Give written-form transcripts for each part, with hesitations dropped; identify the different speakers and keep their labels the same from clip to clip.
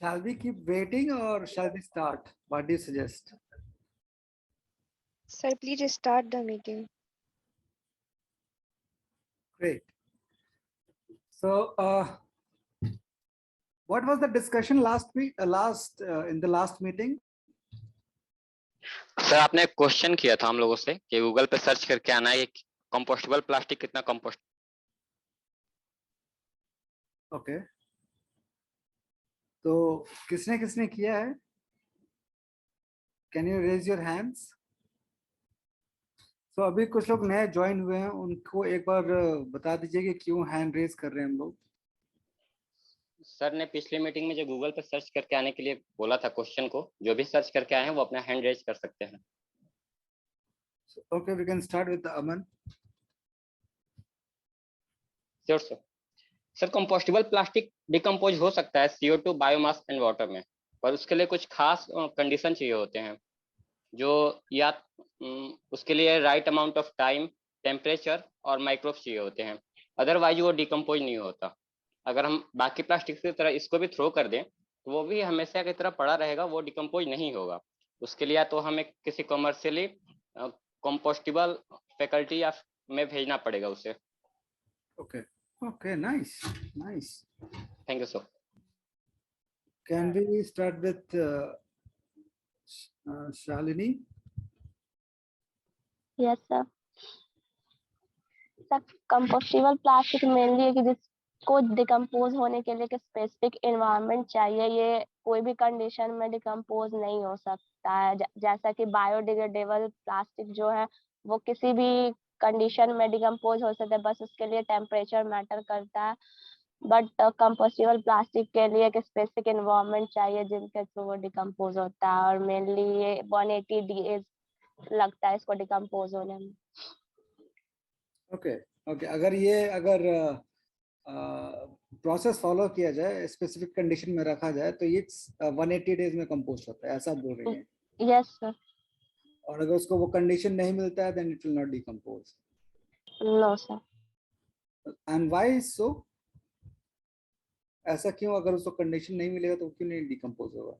Speaker 1: Shall we keep waiting or shall we start? What do you suggest?
Speaker 2: Sir, please start the meeting.
Speaker 1: Great. So, what was the discussion last week? In the last meeting?
Speaker 3: Sir आपने एक question किया था हम लोगों से कि Google पे search करके आना है कंपोस्टेबल प्लास्टिक कितना कंपोस्ट।
Speaker 1: ओके, तो किसने किसने किया है? Can you raise your hands? तो अभी कुछ लोग नए ज्वाइन हुए हैं, उनको एक बार बता दीजिए कि क्यों हैंड रेज कर रहे हैं हम लोग।
Speaker 3: सर ने पिछली मीटिंग में जो गूगल पे सर्च करके आने के लिए बोला था क्वेश्चन को, जो भी सर्च करके आए हैं वो अपना हैंड रेज कर सकते हैं।
Speaker 1: Okay, we can start with Aman.
Speaker 3: Sure sir. Sir compostable plastic decompose हो सकता है CO2 बायोमास एंड वाटर में, पर उसके लिए कुछ खास कंडीशन चाहिए होते हैं, जो या उसके लिए right amount of time, temperature और माइक्रोब्स चाहिए होते हैं, अदरवाइज वो डिकम्पोज नहीं होता। अगर हम बाकी प्लास्टिक की तरह इसको भी थ्रो कर दें तो वो भी हमेशा की तरह पड़ा रहेगा, वो डिकम्पोज नहीं होगा। उसके लिए तो हमें किसी कमर्शियली कंपोस्टेबल फैकल्टी या में भेजना पड़ेगा उसे।
Speaker 1: Okay okay, nice nice,
Speaker 3: thank you sir.
Speaker 1: Can we start with Shalini?
Speaker 4: Yes sir. Sir compostable plastic mainly है कि जिसको डिकम्पोज होने के लिए एक स्पेसिफिक एनवायरनमेंट चाहिए, ये कोई भी कंडीशन में डिकम्पोज नहीं हो सकता है। जैसा कि बायोडिग्रेडेबल प्लास्टिक जो है वो किसी भी कंडीशन में डिकम्पोज हो सकता है, बस उसके लिए टेम्परेचर मैटर करता है। बट कंपोस्टेबल प्लास्टिक के लिए एक स्पेसिफिक एनवायरनमेंट चाहिए जिनके थ्रू वो डिकम्पोज होता है, और मेनली ये 180 डेज लगता है इसको डिकम्पोज होने में।
Speaker 1: ओके ओके, अगर प्रोसेस फॉलो किया जाए, स्पेसिफिक कंडीशन में रखा जाए तो ये 180 डेज में कंपोस्ट होता है, ऐसा बोल रही हैं?
Speaker 4: Yes sir.
Speaker 1: और अगर उसको वो कंडीशन नहीं मिलता है then it will not decompose?
Speaker 4: No sir.
Speaker 1: And why so? ऐसा क्यों? अगर उसको कंडीशन नहीं मिलेगा तो क्यों नहीं डिकम्पोज होगा?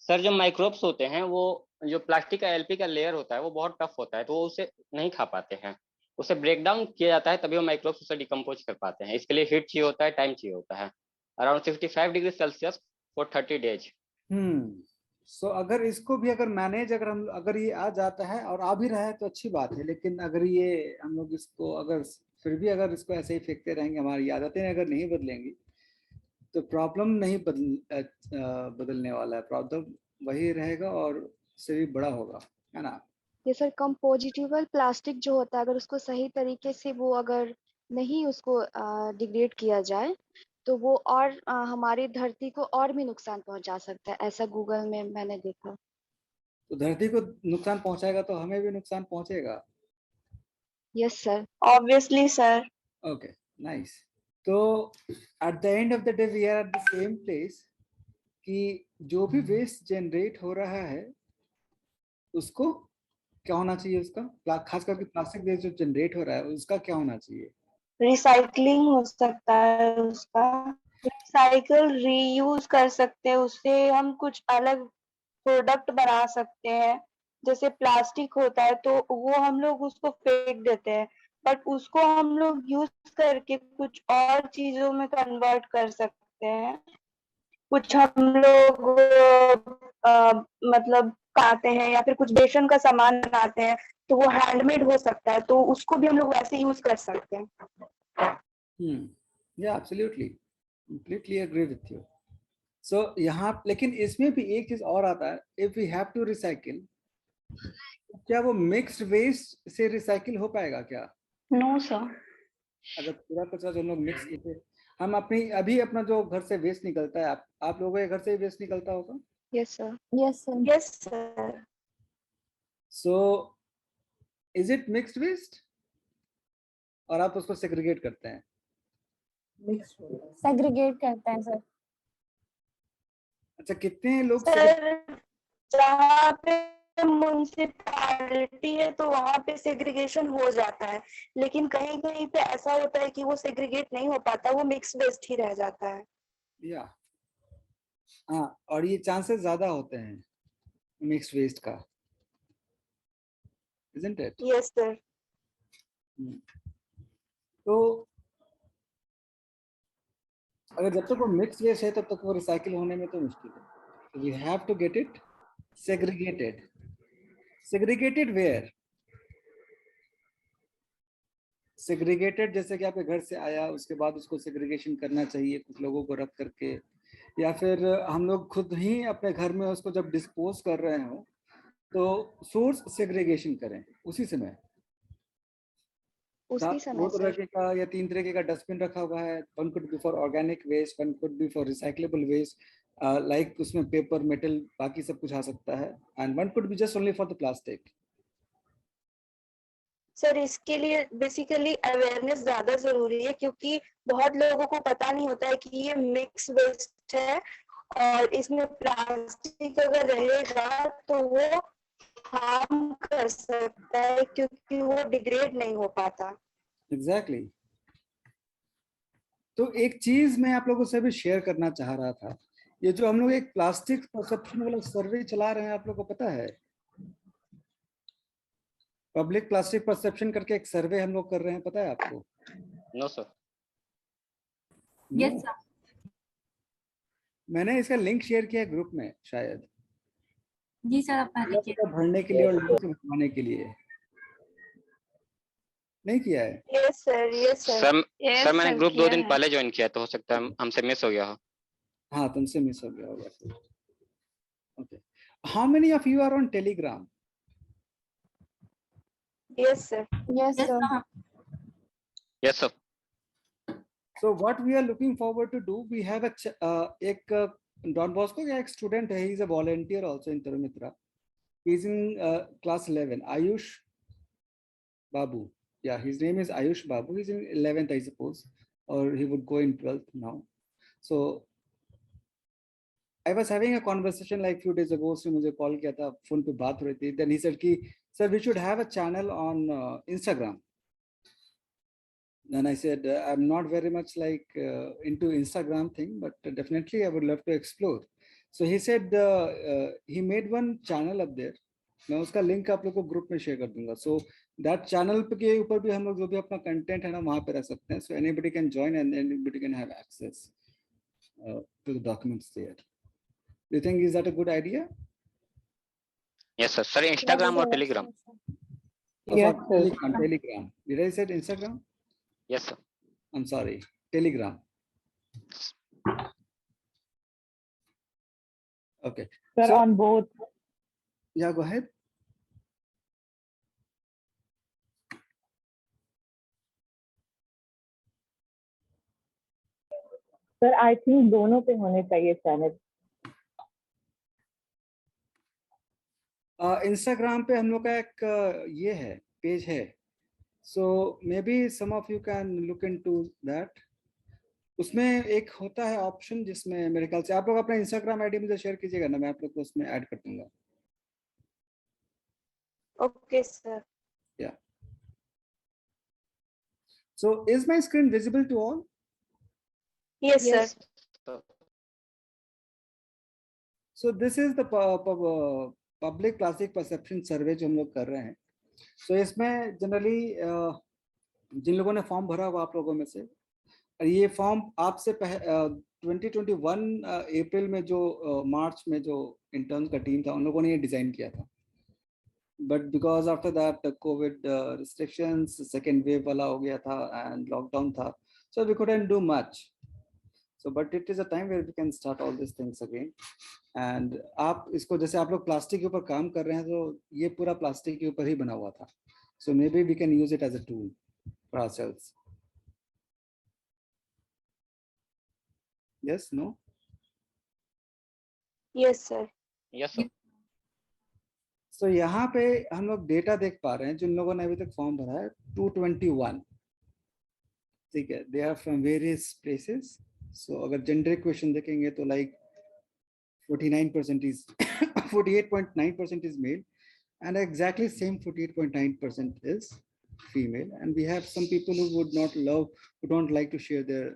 Speaker 3: सर जो माइक्रोब्स होते हैं, वो जो प्लास्टिक का LP का लेयर होता है वो बहुत टफ होता है, तो वो उसे नहीं खा पाते हैं। उसे ब्रेक डाउन किया जाता है तभी वो माइक्रोब्स उसे डिकम्पोज कर पाते हैं। इसके लिए हीट चाहिए होता है, टाइम चाहिए होता है, around 65 degree Celsius for 30 days.
Speaker 1: So अगर इसको भी अगर मैनेज अगर ये आ जाता है और आ भी रहा है तो अच्छी बात है, लेकिन अगर ये हम लोग इसको अगर फिर भी अगर इसको ऐसे ही फेंकते रहेंगे, हमारी आदतें अगर नहीं बदलेंगी तो प्रॉब्लम नहीं बदलने वाला है, प्रॉब्लम वही रहेगा और उससे भी बड़ा होगा, है ना?
Speaker 2: ये सर कंपोजिटेबल प्लास्टिक जो होता है, अगर उसको सही तरीके से वो अगर नहीं उसको डिग्रेड किया जाए तो वो और हमारी धरती को और भी नुकसान पहुंचा सकता है, ऐसा गूगल में मैंने देखा।
Speaker 1: तो धरती को नुकसान पहुंचाएगा तो हमें भी नुकसान पहुंचेगा।
Speaker 2: Yes sir.
Speaker 4: Obviously sir.
Speaker 1: Okay, nice. तो at the end of the day we are at the same place कि जो भी वेस्ट जनरेट हो रहा है उसको क्या होना चाहिए? उसका खास करके प्लास्टिक वेस्ट जो जनरेट हो रहा है उसका क्या होना चाहिए?
Speaker 4: रिसाइकलिंग हो सकता है उसका, रिसाइकल रीयूज कर सकते हैं, उससे हम कुछ अलग प्रोडक्ट बना सकते हैं। जैसे प्लास्टिक होता है तो वो हम लोग उसको फेंक देते हैं, बट उसको हम लोग यूज करके कुछ और चीजों में कन्वर्ट कर सकते हैं। कुछ हम लोग मतलब खाते हैं या फिर कुछ बेसन का सामान बनाते हैं तो वो हैंडमेड हो सकता है, तो उसको भी हम लोग वैसे यूज कर सकते हैं।
Speaker 1: Yeah absolutely, completely agree with you. So यहाँ लेकिन इसमें भी एक चीज और आता है, if we have to recycle, क्या वो मिक्स्ड वेस्ट से रिसाइकिल हो पाएगा क्या?
Speaker 4: No sir.
Speaker 1: अगर पूरा कचरा जो हम लोग मिक्स करके, हम अपना जो घर से वेस्ट निकलता है, आप लोगों के घर से वेस्ट निकलता होगा?
Speaker 2: Yes sir.
Speaker 4: Yes sir. Yes sir.
Speaker 1: So is it mixed waste और आप उसको सेग्रीगेट करते हैं?
Speaker 4: सेग्रीगेट करते हैं सर।
Speaker 1: अच्छा, कितने लोग
Speaker 4: सर जहाँ पे म्युनिसिपैलिटी है तो वहाँ पे सेग्रीगेशन हो जाता है, लेकिन कहीं कहीं पे ऐसा होता है कि वो सेग्रीगेट नहीं हो पाता, वो मिक्स वेस्ट ही रह जाता है।
Speaker 1: या हाँ, और ये चांसेस ज्यादा होते हैं मिक्स्ड वेस्ट का, isn't it?
Speaker 5: Yes, sir.
Speaker 1: तो अगर जब तक वो मिक्स वेस्ट है तब तक वो रिसाइकिल होने में तो मुश्किल है. We have to get it segregated. Segregated where? Segregated जैसे कि आपके घर से आया, उसके बाद उसको सेग्रीगेशन करना चाहिए कुछ लोगों को रख करके, या फिर हम लोग खुद ही अपने घर में उसको जब डिस्पोज कर रहे हो तो सोर्स सेग्रीगेशन करें उसी समय.
Speaker 2: उसी
Speaker 1: दो
Speaker 2: समय
Speaker 1: तरह
Speaker 2: सर.
Speaker 1: का या 3 तरह का डस्टबिन रखा हुआ है. One could be for organic waste, one could be for recyclable waste, like उसमें पेपर, मेटल, बाकी सब कुछ आ सकता है, and one could be just only for the plastic.
Speaker 5: Sir इसके लिए बेसिकली अवेयरनेस ज्यादा जरूरी है, क्योंकि बहुत लोगों को पता नहीं होता है कि ये मिक्स वेस्ट है और इसमें प्लास्टिक अगर रहेगा तो वो हार्म कर सकता है, क्योंकि वो डिग्रेड नहीं हो पाता.
Speaker 1: एग्जैक्टली. तो एक चीज मैं आप लोगों से भी शेयर करना चाह रहा था. ये जो हम लोग एक प्लास्टिक परसेप्शन वाला सर्वे चला रहे हैं, आप लोगों को पता है? पब्लिक प्लास्टिक परसेप्शन करके एक सर्वे हम लोग कर रहे हैं, पता है आपको?
Speaker 3: No sir.
Speaker 6: Yes sir.
Speaker 1: मैंने इसका लिंक शेयर किया ग्रुप में शायद,
Speaker 6: जी सर, आप पहले किया.
Speaker 1: भरने के लिए और लोगों को भरवाने के लिए. नहीं किया है?
Speaker 5: Yes sir, yes sir.
Speaker 3: Sir मैंने ग्रुप 2 दिन पहले ज्वाइन किया, तो हो सकता है हमसे मिस हो गया हो.
Speaker 1: हाँ, तुमसे मिस हो गया होगा. Okay. How many of you are on Telegram?
Speaker 5: Yes sir.
Speaker 2: Yes
Speaker 6: yes
Speaker 2: sir.
Speaker 6: Sir.
Speaker 3: Yes sir.
Speaker 1: So what we are looking forward to do, we have एक Don Bosco का एक student है, he is a volunteer also in Tarumitra. He is in class 11. Ayush Babu. Yeah, his name is Ayush Babu. He's in 11th, I suppose, or he would go in 12th now. So I was having a conversation like few days ago. उसने मुझे call किया था, phone पे बात हो रही थी. Then he said कि sir, we should have a channel on Instagram. Then I said, I'm not very much like into Instagram thing, but definitely I would love to explore. So he said he made one channel up there. मैं उसका link आप लोग को group में share कर दूंगा. So that channel के ऊपर भी हम लोग जो भी अपना कंटेंट है ना वहाँ पे रख सकते हैं. So anybody can join and anybody can have access to the documents there. Do you think is that a good idea?
Speaker 3: Yes sir. Sir, Instagram or Telegram?
Speaker 1: Yes, Telegram. Did I say Instagram?
Speaker 3: Yes sir.
Speaker 1: I'm sorry, Telegram. Okay.
Speaker 7: Sir,
Speaker 1: So,
Speaker 7: on both.
Speaker 1: Yeah, go ahead.
Speaker 7: Sir, I think दोनों पे होने चाहिए channel.
Speaker 1: Instagram पे हम लोग का एक ये है, पेज है. So maybe some of you can look into that. उसमें एक होता है ऑप्शन जिसमें मेरे ख्याल से आप लोग अपना इंस्टाग्राम आईडी मुझे शेयर कीजिएगा ना, मैं आप लोग को उसमें ऐड कर दूंगा.
Speaker 5: Okay sir.
Speaker 1: Yeah. So is my screen visible to all?
Speaker 5: Yes sir.
Speaker 1: So this is the public plastic perception survey जो हम लोग कर रहे हैं. So इसमें जनरली जिन लोगों ने फॉर्म भरा हुआ आप लोगों में से, ये फॉर्म आपसे 2021 अप्रैल में जो मार्च में जो इंटर्न का टीम था उन लोगों ने ये डिजाइन किया था. But because after that Covid restrictions, second wave वाला हो गया था एंड लॉकडाउन था, so we couldn't do much. So but it is a time where we can start all these things again. And आप इसको जैसे आप लोग प्लास्टिक के ऊपर काम कर रहे हैं तो ये पूरा प्लास्टिक के ऊपर ही बना हुआ था. So maybe we can use it as a tool for ourselves. Yes, no?
Speaker 5: Yes sir.
Speaker 3: Yes sir.
Speaker 1: So यहाँ पे हम लोग डेटा देख पा रहे हैं जिन लोगों ने अभी तक फॉर्म भरा है 221. ठीक है, they are from various places. So अगर जेंडर इक्वेशन देखेंगे तो like 49% is 48.9% is male and exactly same 48.9% is female, and we have some people who would not love, who don't like to share their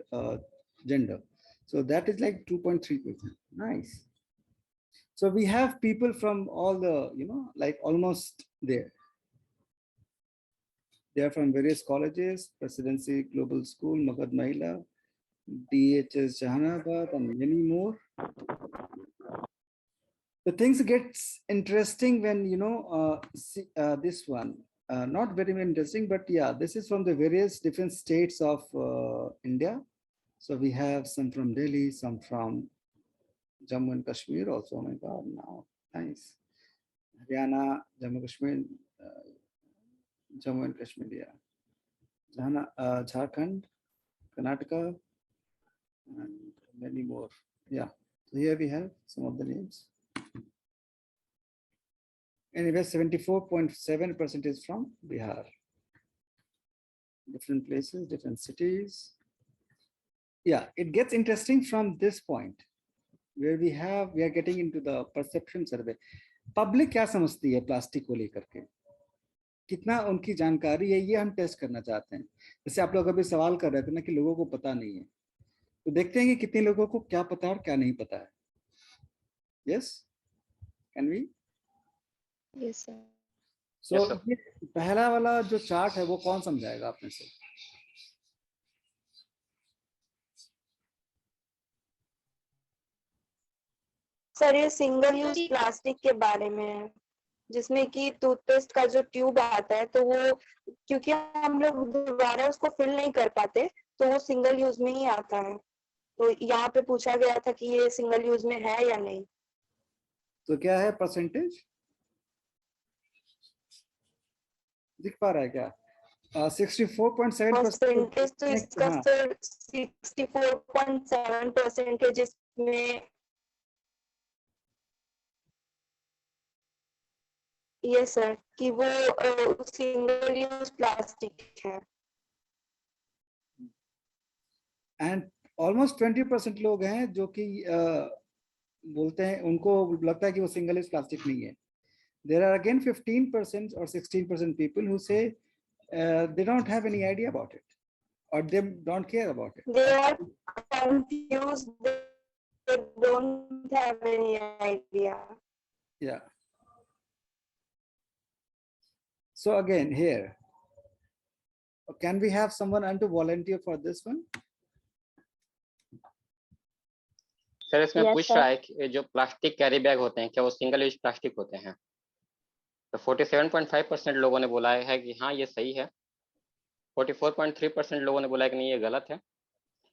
Speaker 1: gender. So that is like 2.3%. Nice. So we have people from all the, like almost there. They are from various colleges, Presidency Global School, Magad Mahila, DHS Jahanabad, and many more. The things gets interesting when this one. Not very interesting, but yeah, this is from the various different states of India. So we have some from Delhi, some from Jammu and Kashmir also. Oh my God, now nice. Haryana, Jammu Kashmir, Jammu and Kashmir, yeah. Jharkhand, Karnataka, and many more. Yeah. So here we have some of the names. Anyway, 74.7% is from Bihar. Different places, different cities. Yeah, it gets interesting from this point where we are getting into the perception survey. Public क्या समझती है plastic को लेकर के, कितना उनकी जानकारी है, ये हम टेस्ट करना चाहते हैं. जैसे आप लोग अभी सवाल कर रहे थे ना कि लोगों को पता नहीं है, तो देखते हैं कि कितने लोगों को क्या पता है और क्या नहीं पता है. Yes, can we?
Speaker 2: Yes sir.
Speaker 1: So
Speaker 3: Yes, sir.
Speaker 1: ये पहला वाला जो चार्ट है वो कौन समझाएगा आप में से?
Speaker 5: सर ये सिंगल यूज प्लास्टिक के बारे में है, जिसमें कि टूथपेस्ट का जो ट्यूब आता है तो वो क्योंकि हम लोग दोबारा उसको फिल नहीं कर पाते तो वो सिंगल यूज में ही आता है. तो यहाँ पे पूछा गया था कि ये सिंगल यूज में है या नहीं.
Speaker 1: तो क्या है परसेंटेज, दिख पा रहा है क्या? 64.7%
Speaker 5: परसेंटेज तो इसका
Speaker 1: हाँ.
Speaker 5: सर 64.7% जिसमें ये सर कि वो सिंगल यूज प्लास्टिक है.
Speaker 1: एंड ऑलमोस्ट 20% लोग हैं जो कि बोलते हैं, उनको लगता है कि वो सिंगल यूज प्लास्टिक नहीं है. There are again 15% or 16% people who say they don't have any idea about it or they don't care about it.
Speaker 5: They are confused. They don't have any idea.
Speaker 1: Yeah. So again here, can we have someone and to volunteer for this one?
Speaker 3: Sir इसमें
Speaker 4: Yes,
Speaker 3: पूछ
Speaker 4: sir.
Speaker 3: रहा है कि जो plastic carry bag होते हैं क्या वो सिंगल यूज प्लास्टिक होते हैं? तो 47.5% लोगों ने बोला है कि हाँ ये सही है, 44.3% लोगों ने बोला है कि नहीं ये गलत है,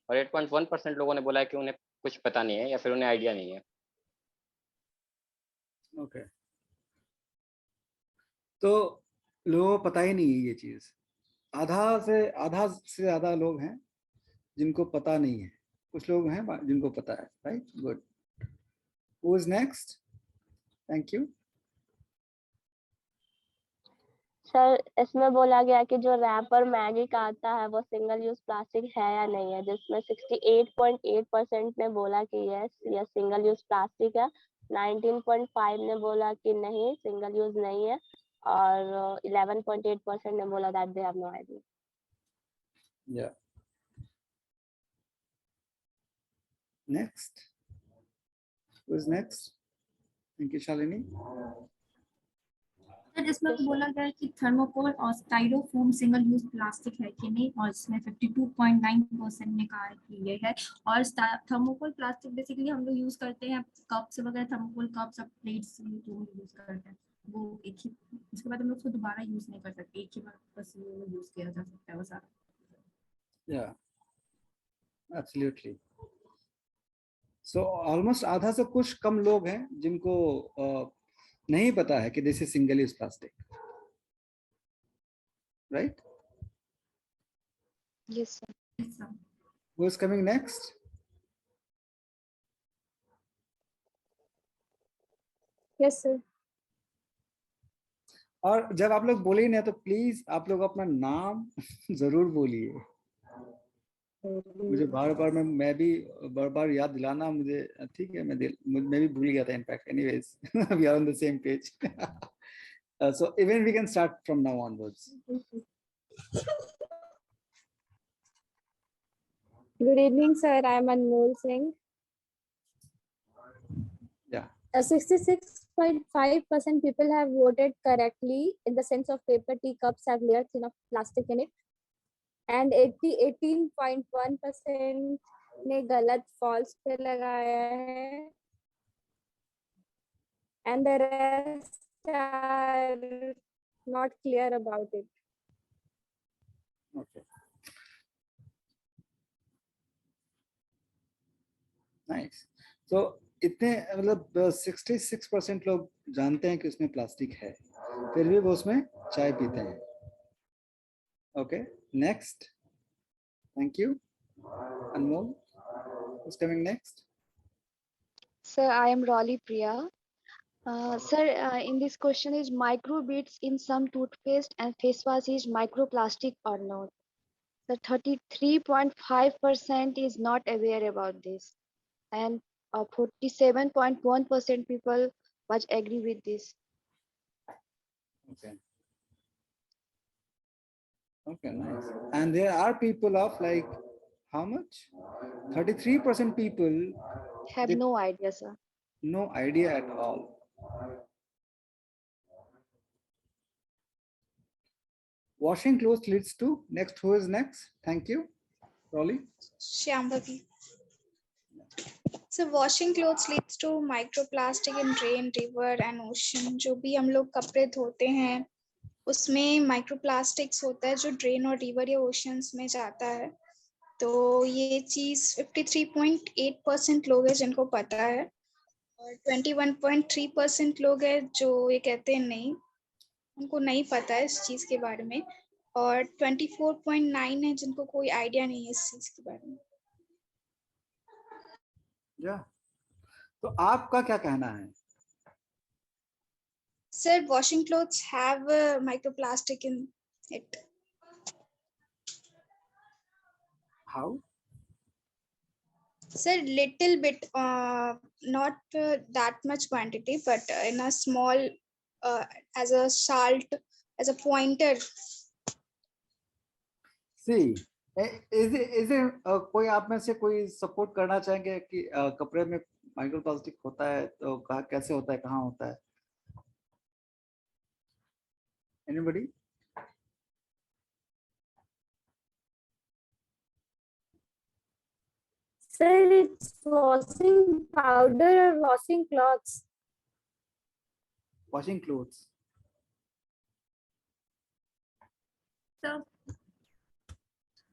Speaker 3: और 8.1% लोगों ने बोला है कि उन्हें कुछ पता नहीं है या फिर उन्हें आइडिया नहीं है.
Speaker 1: Okay. तो लोगों को पता ही नहीं है ये चीज. आधा से ज्यादा लोग हैं जिनको पता नहीं है, कुछ लोग हैं जिनको पता है. Right, good. Who is next? Thank you.
Speaker 4: Sir इसमें बोला गया कि जो रैपर मैगी का आता है वो सिंगल यूज प्लास्टिक है या नहीं है, जिसमें 68.8% ने बोला कि यस ये सिंगल यूज प्लास्टिक है, 19.5 ने बोला कि नहीं सिंगल यूज नहीं है, और 11.8% ने बोला that they have no idea.
Speaker 1: Yeah. Next. Who is next? Thank you, Shalini.
Speaker 6: Sir इसमें बोला गया है कि थर्मोकोल और स्टाइरोफोम सिंगल यूज प्लास्टिक है कि नहीं, और इसमें 52.9% ने कहा है कि ये है. और थर्मोकोल प्लास्टिक बेसिकली हम लोग यूज करते हैं कप्स वगैरह, थर्मोकोल कप्स और प्लेट्स यूज करते हैं, वो एक ही, उसके बाद हम लोग उसको दोबारा यूज नहीं कर सकते, एक ही बार बस यूज किया जा सकता है वो सारा.
Speaker 1: Yeah, absolutely. So almost आधा से कुछ कम लोग हैं जिनको नहीं पता है कि this is single use plastic. Right.
Speaker 2: Yes sir.
Speaker 6: Yes, sir.
Speaker 1: Who is coming next?
Speaker 5: Yes sir.
Speaker 1: और जब आप लोग बोले ना तो प्लीज आप लोग अपना नाम जरूर बोलिए. मुझे बार बार मैं भी बार बार याद दिलाना मुझे. ठीक है, मैं भी भूल गया था in fact. Anyways we are on the same page. So even we can start from now onwards.
Speaker 8: Good evening, sir. I am Anmol Singh. 66.5% people have voted correctly in the sense of paper teacups have layers of plastic in it, and 18.1% ने गलत false पे लगाया है, and the rest are not clear about it.
Speaker 1: Okay. Nice. So इतने मतलब 66% लोग जानते हैं कि उसमें प्लास्टिक है, फिर भी वो उसमें चाय पीते हैं. Okay, next. Thank you. Anmol, who's coming next?
Speaker 2: Sir, I am Rolly Priya. Sir, in this question is microbeads in some toothpaste and face wash is microplastic or not? The 33.5% is not aware about this, and 47.1% people was agree with this.
Speaker 1: Okay. Okay, nice. And there are people of like how much? 33% people
Speaker 2: Have
Speaker 1: they-
Speaker 2: no idea, sir.
Speaker 1: no idea at all. Washing clothes leads to next. Who is next? Thank you, Rolly.
Speaker 9: Shambhavi. So washing clothes leads to microplastic in rain, river and ocean. जो भी हम लोग कपड़े धोते हैं उसमें microplastics होता है जो ड्रेन और रिवर या ओशंस में जाता है. तो ये चीज 53.8% लोग हैं जिनको पता है और 21.3% लोग हैं जो ये कहते हैं नहीं, उनको नहीं पता है इस चीज के बारे में, और 24.9 है जिनको कोई आइडिया नहीं है इस चीज के बारे में.
Speaker 1: Yeah. तो आपका क्या कहना है?
Speaker 9: Sir, washing clothes have microplastic in it.
Speaker 1: How?
Speaker 9: Sir, little bit, not that much quantity, but in a small, as a salt, as a pointer.
Speaker 1: See, is it कोई आप में से कोई सपोर्ट करना चाहेंगे कि कपड़े में माइक्रोप्लास्टिक होता है तो कैसे होता है, कहाँ होता है? Anybody?
Speaker 8: Sir, it's washing powder or washing clothes.
Speaker 1: Washing clothes.
Speaker 6: So,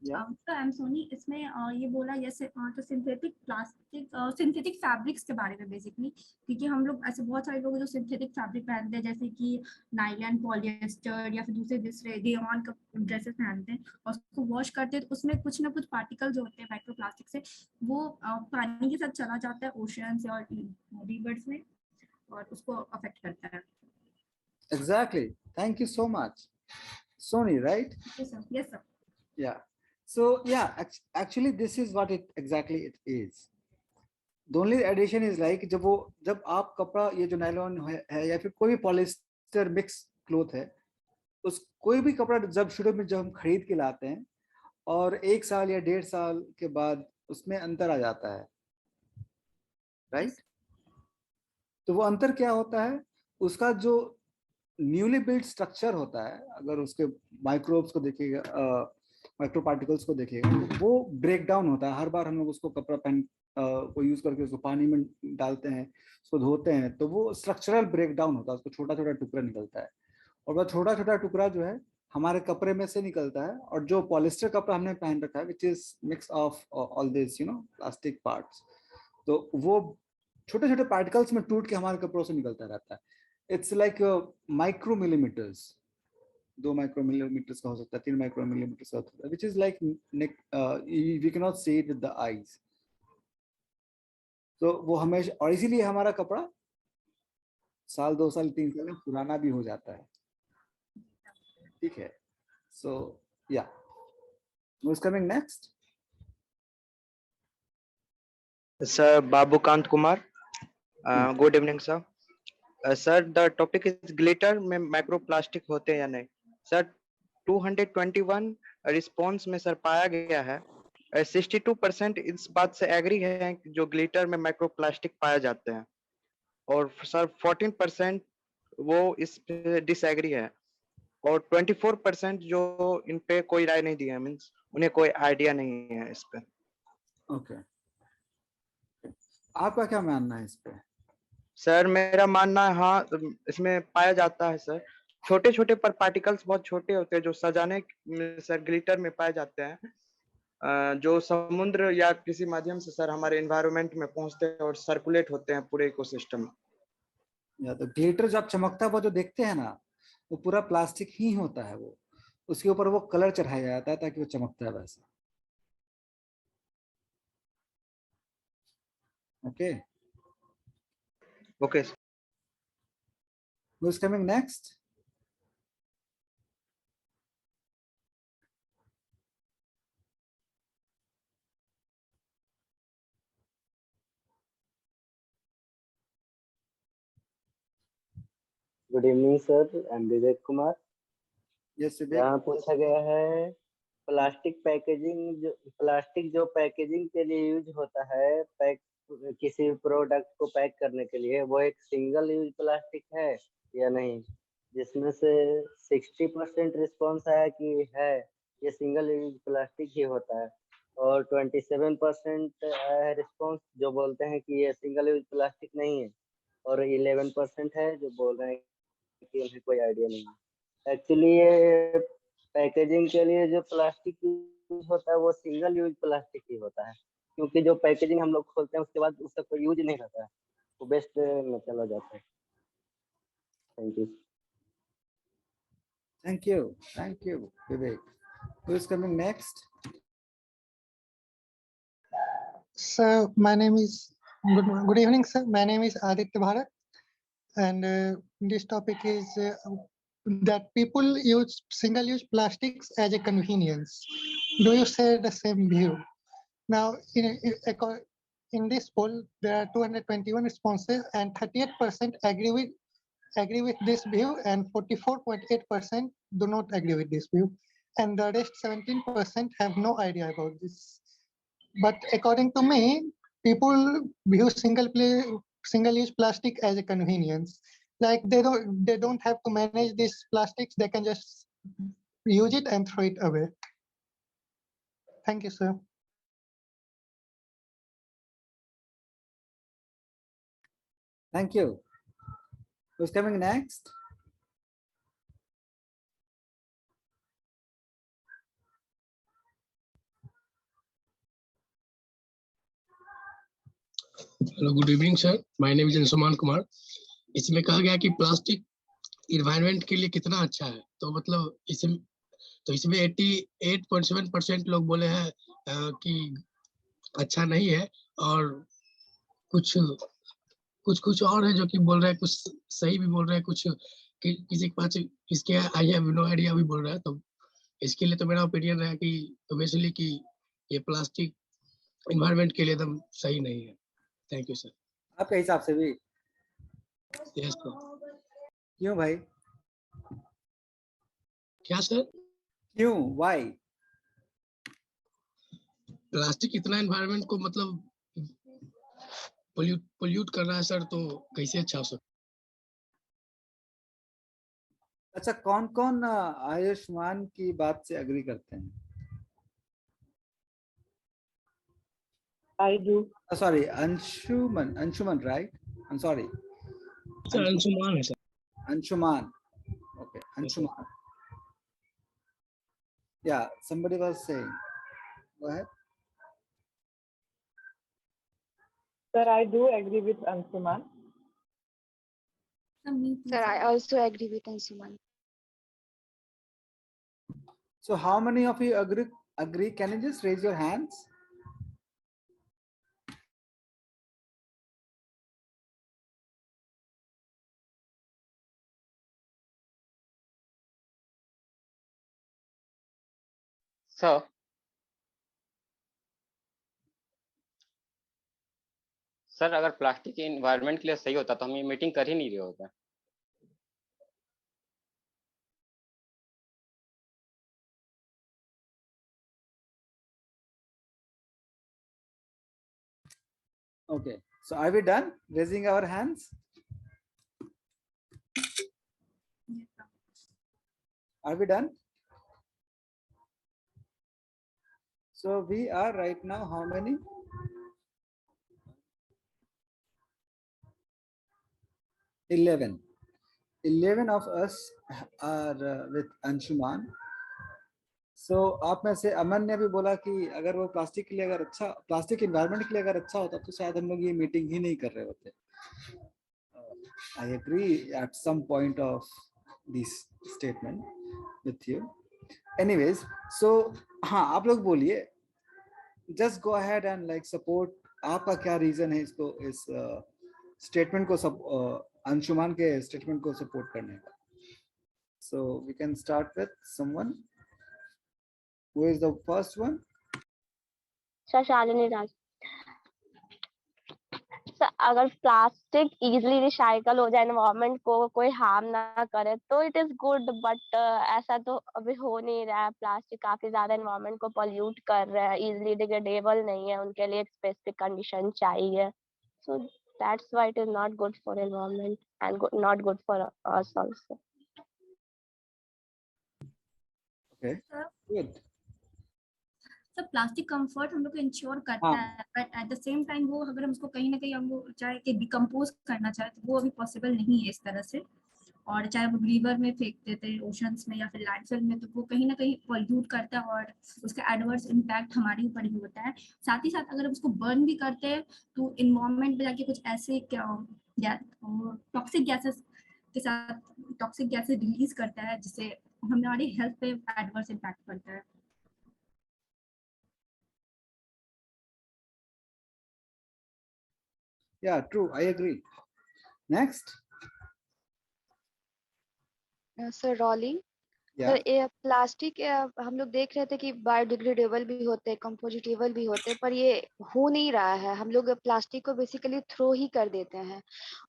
Speaker 1: Yeah.
Speaker 6: तो एम सोनी इसमें ये बोला जैसे तो सिंथेटिक प्लास्टिक सिंथेटिक फैब्रिक्स के बारे में बेसिकली, क्योंकि हम लोग ऐसे बहुत सारे लोग जो सिंथेटिक फैब्रिक पहनते हैं जैसे कि नायलॉन, पॉलिएस्टर या फिर दूसरे रेयॉन का ड्रेसेस पहनते हैं और उसको वॉश करते हैं तो उसमें कुछ ना कुछ पार्टिकल जो होते हैं माइक्रोप्लास्टिक से वो पानी के साथ चला जाता है ओशन से और रिवर्स में और उसको अफेक्ट करता है.
Speaker 1: Exactly. Thank you so much. Sony, right?
Speaker 6: Yes sir. Yes sir.
Speaker 1: Yeah. So yeah, actually this is what it exactly it is. The only addition is like जब आप कपड़ा ये जो नायलॉन है या फिर कोई भी पॉलिएस्टर मिक्स क्लॉथ है, उस कोई भी कपड़ा जब शुरू में जब हम खरीद के लाते हैं और 1 साल या 1.5 साल के बाद उसमें अंतर आ जाता है, राइट? तो वो अंतर क्या होता है? उसका जो न्यूली बिल्ड स्ट्रक्चर होता है, अगर उसके माइक्रोब्स को देखिएगा, माइक्रो पार्टिकल्स को देखिएगा, वो ब्रेक डाउन होता है. हर बार हम लोग उसको कपड़ा पहन को यूज करके उसको पानी में डालते हैं, उसको धोते हैं, तो वो स्ट्रक्चरल ब्रेक डाउन होता है, उसको छोटा छोटा टुकड़ा निकलता है और वह छोटा छोटा टुकड़ा जो है हमारे कपड़े में से निकलता है. और जो पॉलिएस्टर कपड़ा हमने पहन रखा है which is mix of all this plastic parts, तो वो छोटे छोटे पार्टिकल्स में टूट के हमारे कपड़ों से निकलता रहता है. It's like micro millimetres, 2 micro millimetres का हो सकता है, 3 माइक्रो मिलीमीटर्स का हो सकता है, which is like we can not see it with the eyes. तो वो हमेशा, और इसीलिए हमारा कपड़ा साल 2 साल 3 साल में पुराना भी हो जाता है. ठीक है. सो या, who's coming next?
Speaker 10: Sir, Babukant Kumar. Good evening, sir. Sir, the topic is glitter में माइक्रोप्लास्टिक होते हैं या नहीं. सर 221 रिस्पॉन्स में सर पाया गया है 62% इस बात से एग्री है कि जो ग्लिटर में माइक्रोप्लास्टिक पाए जाते हैं. और सर 14% वो इस पे डिसएग्री है और 24% जो इन पे कोई राय नहीं दिया, मीन्स उन्हें कोई आइडिया नहीं है इस पे।
Speaker 1: ओके, आपका क्या मानना है इस पे?
Speaker 10: सर मेरा मानना है हाँ, इसमें पाया जाता है सर, छोटे छोटे पर पार्टिकल्स बहुत छोटे होते हैं जो सजाने में सर ग्लिटर में पाए जाते हैं, जो समुद्र या किसी माध्यम से सर हमारे एनवायरनमेंट में पहुंचते हैं और सर्कुलेट होते हैं पूरे इकोसिस्टम में।
Speaker 1: या तो ग्लिटर जो आप चमकता हुआ जो देखते हैं ना, वो पूरा प्लास्टिक ही होता है। वो उसके ऊपर वो कलर चढ़ाया जाता है ताकि वो चमकता है वैसा। Okay,
Speaker 10: okay.
Speaker 1: who is coming next?
Speaker 11: Good evening sir, I am Vivek Kumar.
Speaker 1: Yes, Vivek.
Speaker 11: यहाँ पूछा गया है प्लास्टिक जो पैकेजिंग के लिए यूज होता है, किसी प्रोडक्ट को पैक करने के लिए, वो एक सिंगल यूज प्लास्टिक है या नहीं, जिसमें से 60% रिस्पॉन्स आया कि है ये सिंगल यूज प्लास्टिक ही होता है, और 27% आया है रिस्पॉन्स जो बोलते हैं कि ये सिंगल यूज प्लास्टिक नहीं है, और 11% है जो बोल रहे हैं कि उन्हें कोई आइडिया नहीं है। एक्चुअली ये पैकेजिंग के लिए जो प्लास्टिक यूज होता है वो सिंगल यूज प्लास्टिक ही होता है, क्योंकि जो पैकेजिंग हम लोग खोलते हैं उसके बाद उसका कोई यूज नहीं रहता है, वो वेस्ट में चला जाता है। Thank you.
Speaker 1: Thank you, Vivek. Who is coming next?
Speaker 12: So my name is good evening, sir. My name is Aditya Bharat, and this topic is that people use single-use plastics as a convenience. Do you share the same view? Now, in this poll, there are 221 responses, and 38% agree with this view, and 44.8% do not agree with this view, and the rest 17% have no idea about this. But according to me, people view single-use plastic as a convenience. Like they don't have to manage these plastics; they can just use it and throw it away. Thank you, sir.
Speaker 1: Thank you. Who's coming next?
Speaker 13: Hello, good evening sir. My name is Anshuman Kumar. इसमें कहा गया कि plastic environment के लिए कितना अच्छा है, तो मतलब इसमें 88.7% लोग बोले हैं कि अच्छा नहीं है, और कुछ और है जो कि बोल रहे हैं, कुछ सही भी बोल रहे हैं, कुछ किसी के पास इसके आई हैव नो आइडिया भी बोल रहा है। तो इसके लिए तो मेरा ओपिनियन है कि ऑब्वियसली कि ये प्लास्टिक इन्वायरमेंट के लिए एकदम सही नहीं है। Thank you sir.
Speaker 1: आपके हिसाब से भी?
Speaker 13: Yes sir.
Speaker 1: क्यों भाई?
Speaker 13: क्या सर?
Speaker 1: क्यों? व्हाई?
Speaker 13: प्लास्टिक इतना एनवायरनमेंट को मतलब पोल्यूट कर रहा है सर, तो कैसे अच्छा हो सकता?
Speaker 1: अच्छा, कौन कौन आयुष्मान की बात से एग्री करते हैं?
Speaker 7: I do.
Speaker 1: Sorry, Anshuman, right? I'm sorry.
Speaker 13: Sir Anshuman है sir.
Speaker 1: Anshuman. Okay, Anshuman. Yeah, somebody was saying. Go ahead.
Speaker 7: Sir, I do agree with Anshuman.
Speaker 2: Sir, I also agree with Ansuman.
Speaker 1: So how many of you agree? Can you just raise your hands?
Speaker 3: Sir अगर plastic environment के लिए सही होता तो हम ये meeting कर ही नहीं रहे होते।
Speaker 1: Okay, so are we done raising our hands? Are we done? So we are right now how many? 11. 11 of us are with Anshuman. So आप में से अमन ने भी बोला कि अगर वो प्लास्टिक के लिए अगर अच्छा, प्लास्टिक इन्वायरमेंट के लिए अगर अच्छा होता तो शायद हम लोग ये मीटिंग ही नहीं कर रहे होते. I agree at some point of this statement with you. Anyways, so हाँ आप लोग बोलिए, just go ahead and like support. आपका क्या रीजन है इसको, इस स्टेटमेंट को सब अंशुमान के स्टेटमेंट को सपोर्ट करने का? So we can start with someone. Who is the first one?
Speaker 4: Sir Shalini Raj. Sir अगर प्लास्टिक इजीली रिसाइकल हो जाए, एनवायरनमेंट को कोई हार्म ना करे तो इट इज गुड, बट ऐसा तो अभी हो नहीं रहा है. प्लास्टिक काफी ज्यादा एनवायरनमेंट को पॉल्यूट कर रहा है, इजीली डिग्रेडेबल नहीं है, उनके लिए एक स्पेसिफिक कंडीशन चाहिए. So that's why it is not good for environment and not good for us also.
Speaker 1: Okay, good.
Speaker 6: सब प्लास्टिक कंफर्ट हम लोग को इंश्योर करता है, but at the same time वो अगर हम उसको कहीं ना कहीं हमको चाहे कि डिकम्पोज करना चाहे तो वो अभी पॉसिबल नहीं है इस तरह से. और चाहे वो रिवर में फेंक देते हैं, ओशंस में या फिर लैंडफिल में, तो वो कहीं ना कहीं पॉल्यूट करता है और उसका एडवर्स इम्पैक्ट हमारे ऊपर ही होता है. साथ ही साथ अगर हम उसको बर्न भी करते हैं तो इन्वायरमेंट में जाके कुछ ऐसे टॉक्सिक गैसेस के साथ टॉक्सिक गैसेस रिलीज करता है जिससे हमारी हेल्थ पे एडवर्स इम्पैक्ट पड़ता है.
Speaker 1: Yeah, true. I agree. Next.
Speaker 2: Sir rolling.
Speaker 1: Yeah.
Speaker 2: ये प्लास्टिक हम लोग देख रहे थे कि बायोडिग्रेडेबल भी होते हैं, कंपोजिटेबल भी होते हैं, पर ये हो नहीं रहा है. हम लोग प्लास्टिक को बेसिकली थ्रो ही कर देते हैं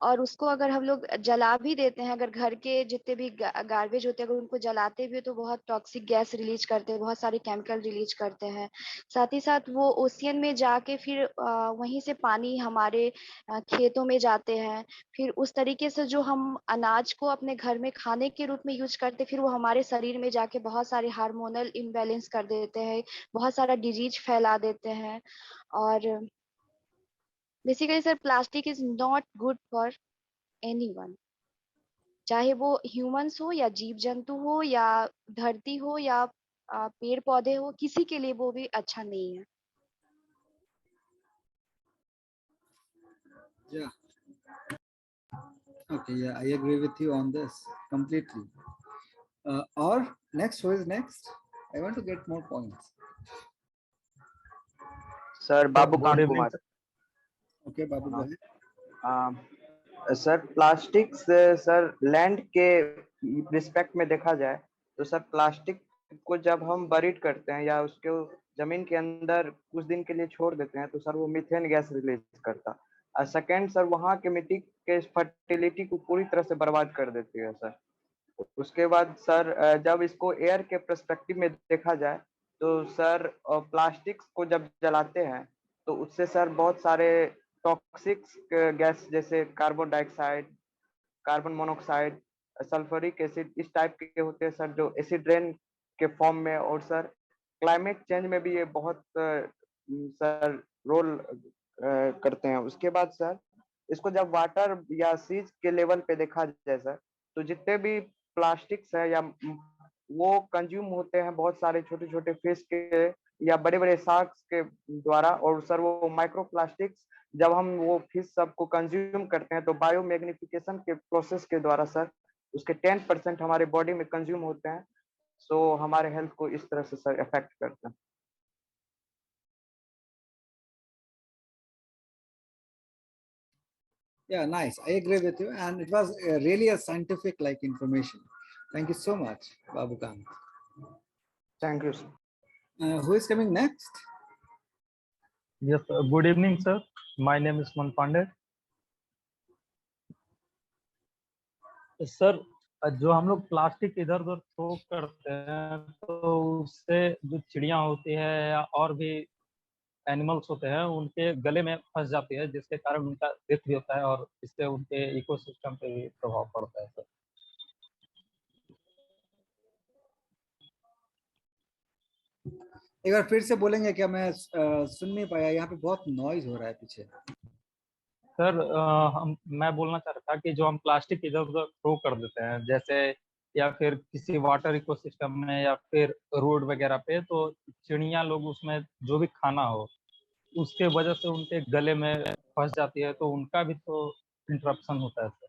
Speaker 2: और उसको अगर हम लोग जला भी देते हैं, अगर घर के जितने भी गार्बेज होते हैं अगर उनको जलाते भी तो बहुत टॉक्सिक गैस रिलीज करते हैं, बहुत सारे केमिकल रिलीज करते हैं. साथ ही साथ वो ओशियन में जाके फिर वहीं से पानी हमारे खेतों में जाते हैं. फिर उस तरीके से जो हम अनाज को अपने घर में खाने के रूप में यूज करते, फिर वो हमारे शरीर में जाके बहुत सारे हार्मोनल इम्बैलेंस कर देते हैं, बहुत सारा डिजीज फैला देते हैं. और basically sir plastic is not good for anyone, चाहे वो ह्यूमंस हो या जीव जंतु हो या धरती हो या पेड़ पौधे हो, किसी के लिए वो भी अच्छा नहीं है.
Speaker 1: Yeah. Okay, yeah, I agree with you on this completely. Or next, who is next? I want to get more points.
Speaker 10: Sir Babukant Kumar.
Speaker 1: Okay, Babu go ahead.
Speaker 10: Sir plastic sir land के रिस्पेक्ट में देखा जाए तो सर प्लास्टिक को जब हम buried करते हैं या उसके जमीन के अंदर कुछ दिन के लिए छोड़ देते हैं तो सर वो मीथेन गैस रिलीज करता. और सेकेंड सर वहाँ के मिट्टी के फर्टिलिटी को पूरी तरह से बर्बाद कर देती है सर. उसके बाद सर जब इसको एयर के पर्सपेक्टिव में देखा जाए तो सर प्लास्टिक को जब जलाते हैं तो उससे सर बहुत सारे टॉक्सिक गैस जैसे carbon dioxide, carbon monoxide, sulphuric acid इस टाइप के होते हैं सर जो एसिड रेन के फॉर्म में. और सर क्लाइमेट चेंज में भी ये बहुत सर रोल करते हैं. उसके बाद सर इसको जब वाटर या सीज के लेवल पे देखा जाए सर तो जितने भी प्लास्टिक्स है या वो कंज्यूम होते हैं बहुत सारे छोटे छोटे फिश के या बड़े बड़े शार्क्स के द्वारा. और सर वो माइक्रो प्लास्टिक्स जब हम वो फिश सबको कंज्यूम करते हैं तो बायोमैग्निफिकेशन के प्रोसेस के द्वारा सर उसके 10% हमारे बॉडी में कंज्यूम होते हैं. सो हमारे हेल्थ को इस तरह से सर इफेक्ट करते हैं.
Speaker 1: Yeah, nice. I agree with you, and it was really a scientific like information. Thank you so much, Babu Kant.
Speaker 10: Thank you, sir.
Speaker 1: Who is coming next?
Speaker 14: Yes, good evening, sir. My name is Man Pandey. Sir जो हम लोग plastic इधर उधर throw करते हैं तो उससे जो चिड़िया होती है या और भी एनिमल्स होते हैं उनके गले में फंस जाती है जिसके कारण उनका डेथ भी होता है और इससे उनके इकोसिस्टम पे भी प्रभाव पड़ता है सर.
Speaker 1: एक बार फिर से बोलेंगे क्या? मैं सुन नहीं पाया, यहाँ पे बहुत नॉइज हो रहा है पीछे।
Speaker 14: सर मैं बोलना चाह रहा था कि जो हम प्लास्टिक इधर उधर थ्रो कर देते हैं, जैसे या फिर किसी वाटर इकोसिस्टम में या फिर रोड वगैरह पे, तो चिड़िया लोग उसमें जो भी खाना हो उसके वजह से उनके गले में फंस जाती है, तो उनका भी तो इंटरप्शन होता है सर,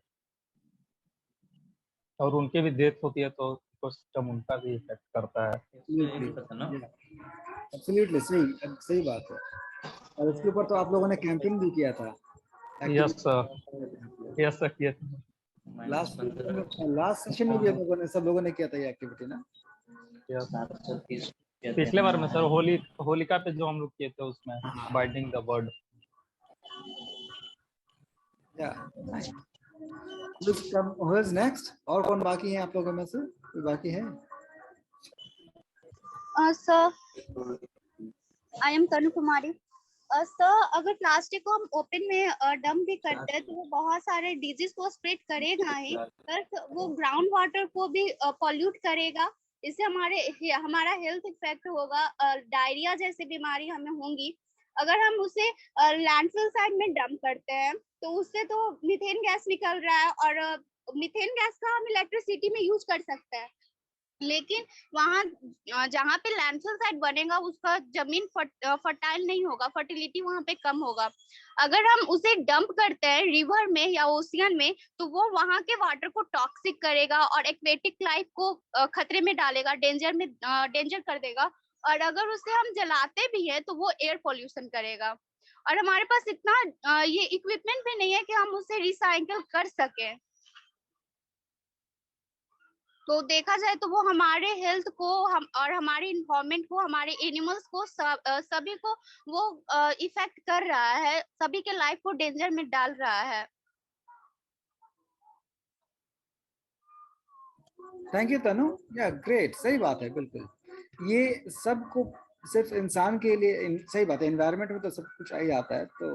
Speaker 14: और उनकी भी डेथ होती है, तो इकोसिस्टम उनका भी इफेक्ट करता है।
Speaker 1: एब्सोल्युटली सही बात है। और इसके ऊपर तो आप लोगों ने कैंपेन भी किया था।
Speaker 14: यस सर, यस सर, किया।
Speaker 1: लास्ट सेशन में भी सब लोगों ने किया था ये एक्टिविटी ना।
Speaker 14: पिछले बार में सर होलिका पे जो हम लोग किए थे उसमें biting the bird.
Speaker 1: Who is next? और कौन बाकी है आप लोगों में से? कोई बाकी है?
Speaker 15: Sir, I am Tanu Kumari. Sir, अगर प्लास्टिक को हम ओपन में डंप भी करते हैं तो वो बहुत सारे डिजीज को स्प्रेड करेगा ही, पर वो ग्राउंड वाटर को भी पॉल्यूट करेगा। इससे हमारा हेल्थ इफेक्ट होगा, डायरिया जैसी बीमारी हमें होंगी। अगर हम उसे लैंडफिल साइड में डंप करते हैं तो उससे तो मीथेन गैस निकल रहा है, और मीथेन गैस का हम इलेक्ट्रिसिटी में यूज कर सकते हैं। लेकिन वहाँ जहाँ पे लैंडफिल साइट बनेगा उसका जमीन फर्टाइल नहीं होगा, फर्टिलिटी वहाँ पे कम होगा। अगर हम उसे डंप करते हैं रिवर में या ओशियन में तो वो वहाँ के वाटर को टॉक्सिक करेगा और एक्वेटिक लाइफ को खतरे में डालेगा, डेंजर कर देगा। और अगर उसे हम जलाते भी हैं तो वो एयर पोल्यूशन करेगा। और हमारे पास इतना ये इक्विपमेंट भी नहीं है कि हम उसे रिसाइकल कर सकें। तो देखा जाए तो वो हमारे हेल्थ को और हमारे इन्वायरमेंट को, हमारे एनिमल्स को, सभी को वो इफेक्ट कर रहा है, सभी के लाइफ को डेंजर में डाल रहा है।
Speaker 1: थैंक यू तनु। या ग्रेट, सही बात है बिल्कुल। ये सबको सिर्फ इंसान के लिए सही बात है, एनवायरनमेंट में तो सब कुछ आ ही आता है। तो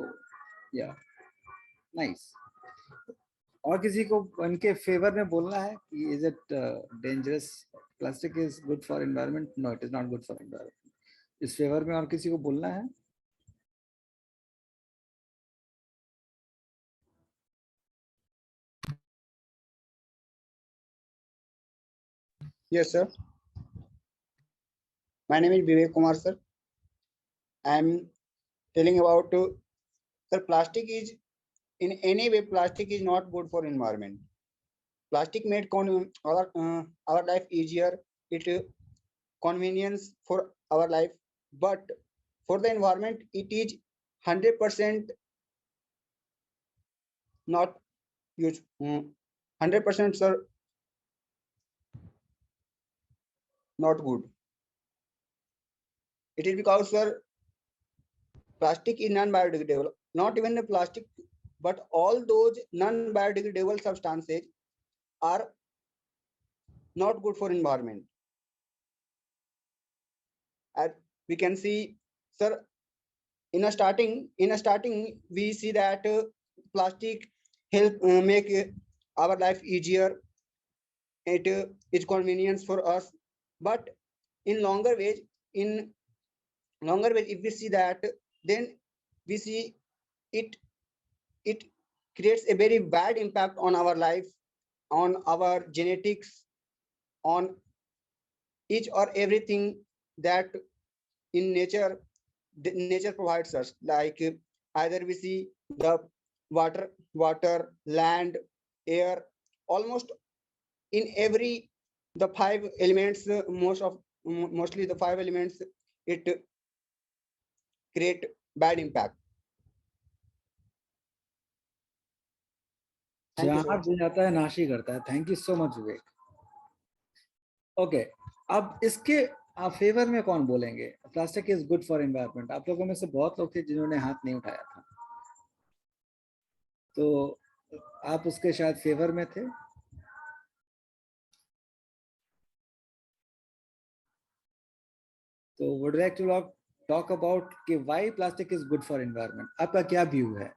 Speaker 1: या नाइस। और किसी को उनके फेवर में बोलना है कि is it dangerous, plastic is good for environment? No, it is not good for environment. इस फेवर में और किसी को बोलना है?
Speaker 16: Yes, sir. My name is Vivek Kumar, sir. I am telling about sir, plastic is in any way plastic is not good for environment. Plastic made our life easier, it convenience for our life, but for the environment it is 100% not use 100%, sir, not good. It is because, sir, plastic is non-biodegradable. Not even the plastic, but all those non-biodegradable substances are not good for environment. As we can see, sir, in a starting we see that plastic help make our life easier. It is convenience for us, but in longer ways, if we see that, then we see it creates a very bad impact on our life, on our genetics, on each or everything that in nature provides us. Like either we see the water, land, air, almost in every the 5 elements, mostly the 5 elements, it create bad impact.
Speaker 1: जहाँ जाता है नाशी करता है। Thank you so much Vivek. Okay, अब इसके favour में कौन बोलेंगे? Plastic is good for environment. आप लोगों में से बहुत लोग थे जिन्होंने हाथ नहीं उठाया था, तो आप उसके शायद फेवर में थे। तो would like to talk about कि why plastic is good for environment. आपका क्या व्यू है?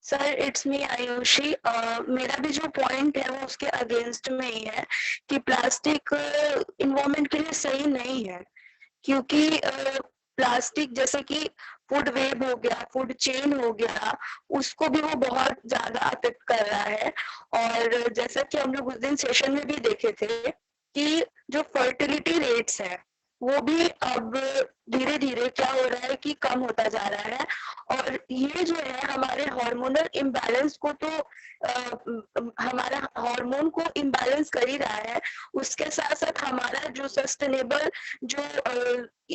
Speaker 5: Sir it's me Ayushi. मेरा भी जो पॉइंट है वो उसके अगेंस्ट में ही है कि प्लास्टिक इन्वायरमेंट के लिए सही नहीं है, क्योंकि प्लास्टिक जैसे कि फूड वेब हो गया, फूड चेन हो गया, उसको भी वो बहुत ज्यादा अफेक्ट कर रहा है। और जैसा कि हम लोग उस दिन सेशन में भी देखे थे कि जो फर्टिलिटी रेट्स है वो भी अब धीरे धीरे क्या हो रहा है कि कम होता जा रहा है। और ये जो है हमारे हार्मोनल इम्बैलेंस को तो हमारा हार्मोन को इम्बैलेंस कर ही रहा है, उसके साथ साथ हमारा जो सस्टेनेबल जो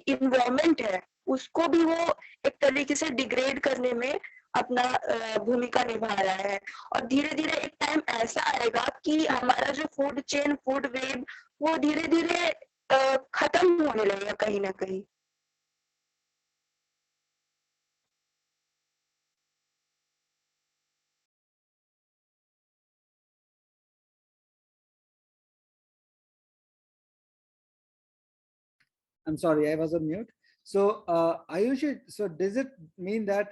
Speaker 5: इन्वायरमेंट है उसको भी वो एक तरीके से डिग्रेड करने में अपना भूमिका निभा रहा है। और धीरे धीरे एक टाइम ऐसा आएगा कि हमारा जो फूड चेन, फूड वेब, वो धीरे धीरे खत्म होने लगेगा कहीं ना कहीं।
Speaker 1: I'm sorry, I was on mute. So, Ayush, so does it mean that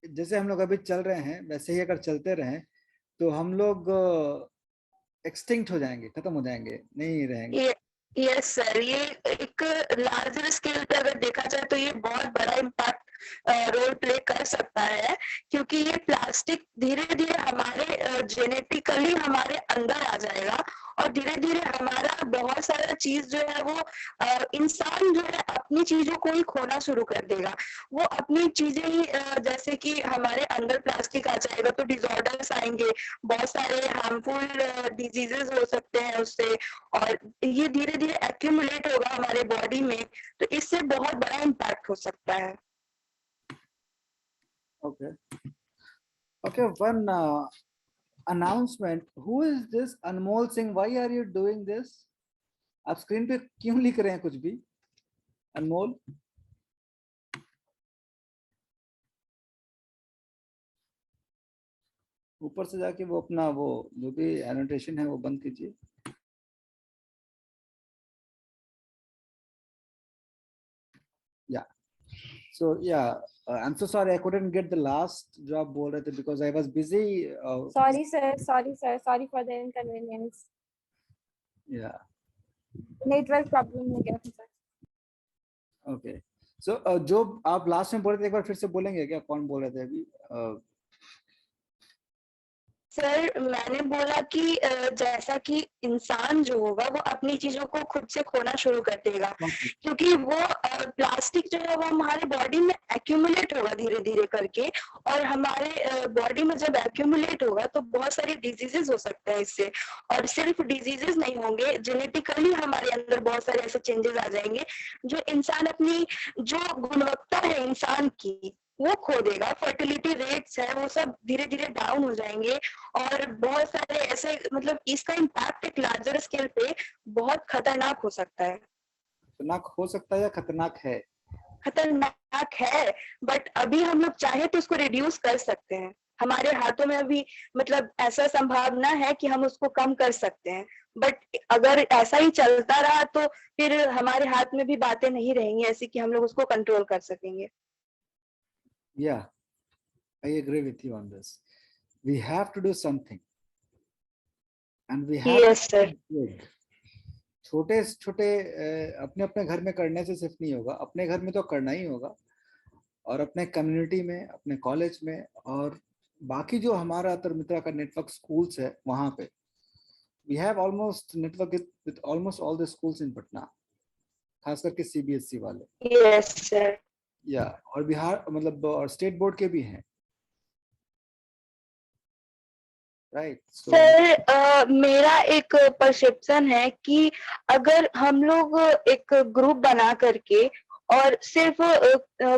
Speaker 1: जैसे हम लोग अभी चल रहे हैं वैसे ही अगर चलते रहें तो हम लोग एक्सटिंक्ट हो जाएंगे, खत्म हो जाएंगे, नहीं रहेंगे?
Speaker 5: यस सर, ये एक लार्जर स्केल पे अगर देखा जाए तो ये बहुत बड़ा इम्पैक्ट रोल प्ले कर सकता है, क्योंकि ये प्लास्टिक धीरे धीरे हमारे जेनेटिकली हमारे अंदर आ जाएगा और धीरे धीरे हमारा बहुत सारा चीज जो है वो इंसान जो है अपनी चीजों को ही खोना शुरू कर देगा। वो अपनी चीजें ही जैसे कि हमारे अंदर प्लास्टिक आ जाएगा तो डिसऑर्डर्स आएंगे, बहुत सारे हार्मफुल डिजीजेस हो सकते हैं उससे, और ये धीरे धीरे एक्यूमुलेट होगा हमारे बॉडी में, तो इससे बहुत बड़ा इम्पैक्ट हो सकता है।
Speaker 1: Okay. Okay, one announcement. Who is this Anmol Singh? Why are you doing this? आप स्क्रीन पे क्यों लिख रहे हैं कुछ भी? अनमोल, ऊपर से जाके वो अपना वो जो भी एनोटेशन है वो बंद कीजिए। Yeah. So yeah, I'm so sorry I couldn't get the last जो आप बोल रहे थे because I was busy.
Speaker 8: Sorry sir, sorry for the inconvenience.
Speaker 1: Yeah.
Speaker 8: Network problem हो गया था sir.
Speaker 1: Okay. So जो आप लास्ट में बोल रहे थे एक बार फिर से बोलेंगे क्या? कौन बोल रहे थे अभी?
Speaker 5: सर मैंने बोला कि जैसा कि इंसान जो होगा वो अपनी चीजों को खुद से खोना शुरू कर देगा, क्योंकि वो प्लास्टिक जो है वो हमारे बॉडी में एक्यूमुलेट होगा धीरे धीरे करके, और हमारे बॉडी में जब एक्यूमुलेट होगा तो बहुत सारी डिजीजेस हो सकते हैं इससे। और सिर्फ डिजीजेस नहीं होंगे, जेनेटिकली हमारे अंदर बहुत सारे ऐसे चेंजेस आ जाएंगे जो इंसान अपनी जो गुणवत्ता है इंसान की वो खो देगा। फर्टिलिटी रेट्स है वो सब धीरे धीरे डाउन हो जाएंगे, और बहुत सारे ऐसे मतलब इसका इम्पैक्ट एक लार्जर स्केल पे बहुत खतरनाक हो सकता है।
Speaker 1: खतरनाक हो सकता है या खतरनाक है?
Speaker 5: खतरनाक है, बट अभी हम लोग चाहे तो उसको रिड्यूस कर सकते हैं। हमारे हाथों में अभी मतलब ऐसा संभावना है कि हम उसको कम कर सकते हैं, बट अगर ऐसा ही चलता रहा तो फिर हमारे हाथ में भी बातें नहीं रहेंगी ऐसी कि हम लोग उसको कंट्रोल कर सकेंगे।
Speaker 1: Yeah, I agree with you on this. We have to do something, and we have
Speaker 5: yes,
Speaker 1: to do it. छोटे छोटे अपने अपने घर में करने से सिर्फ नहीं होगा, अपने घर में तो करना ही होगा, और अपने कम्युनिटी में, अपने कॉलेज में, और बाकी जो हमारा तरमित्रा का नेटवर्क स्कूल्स है वहां पे we have almost network with almost all the schools in Patna, खास करके CBSE वाले।
Speaker 5: yes sir.
Speaker 1: या और बिहार मतलब और स्टेट बोर्ड के भी हैं, राइट?
Speaker 5: सर मेरा एक परसेप्शन है कि अगर हम लोग एक ग्रुप बना करके और सिर्फ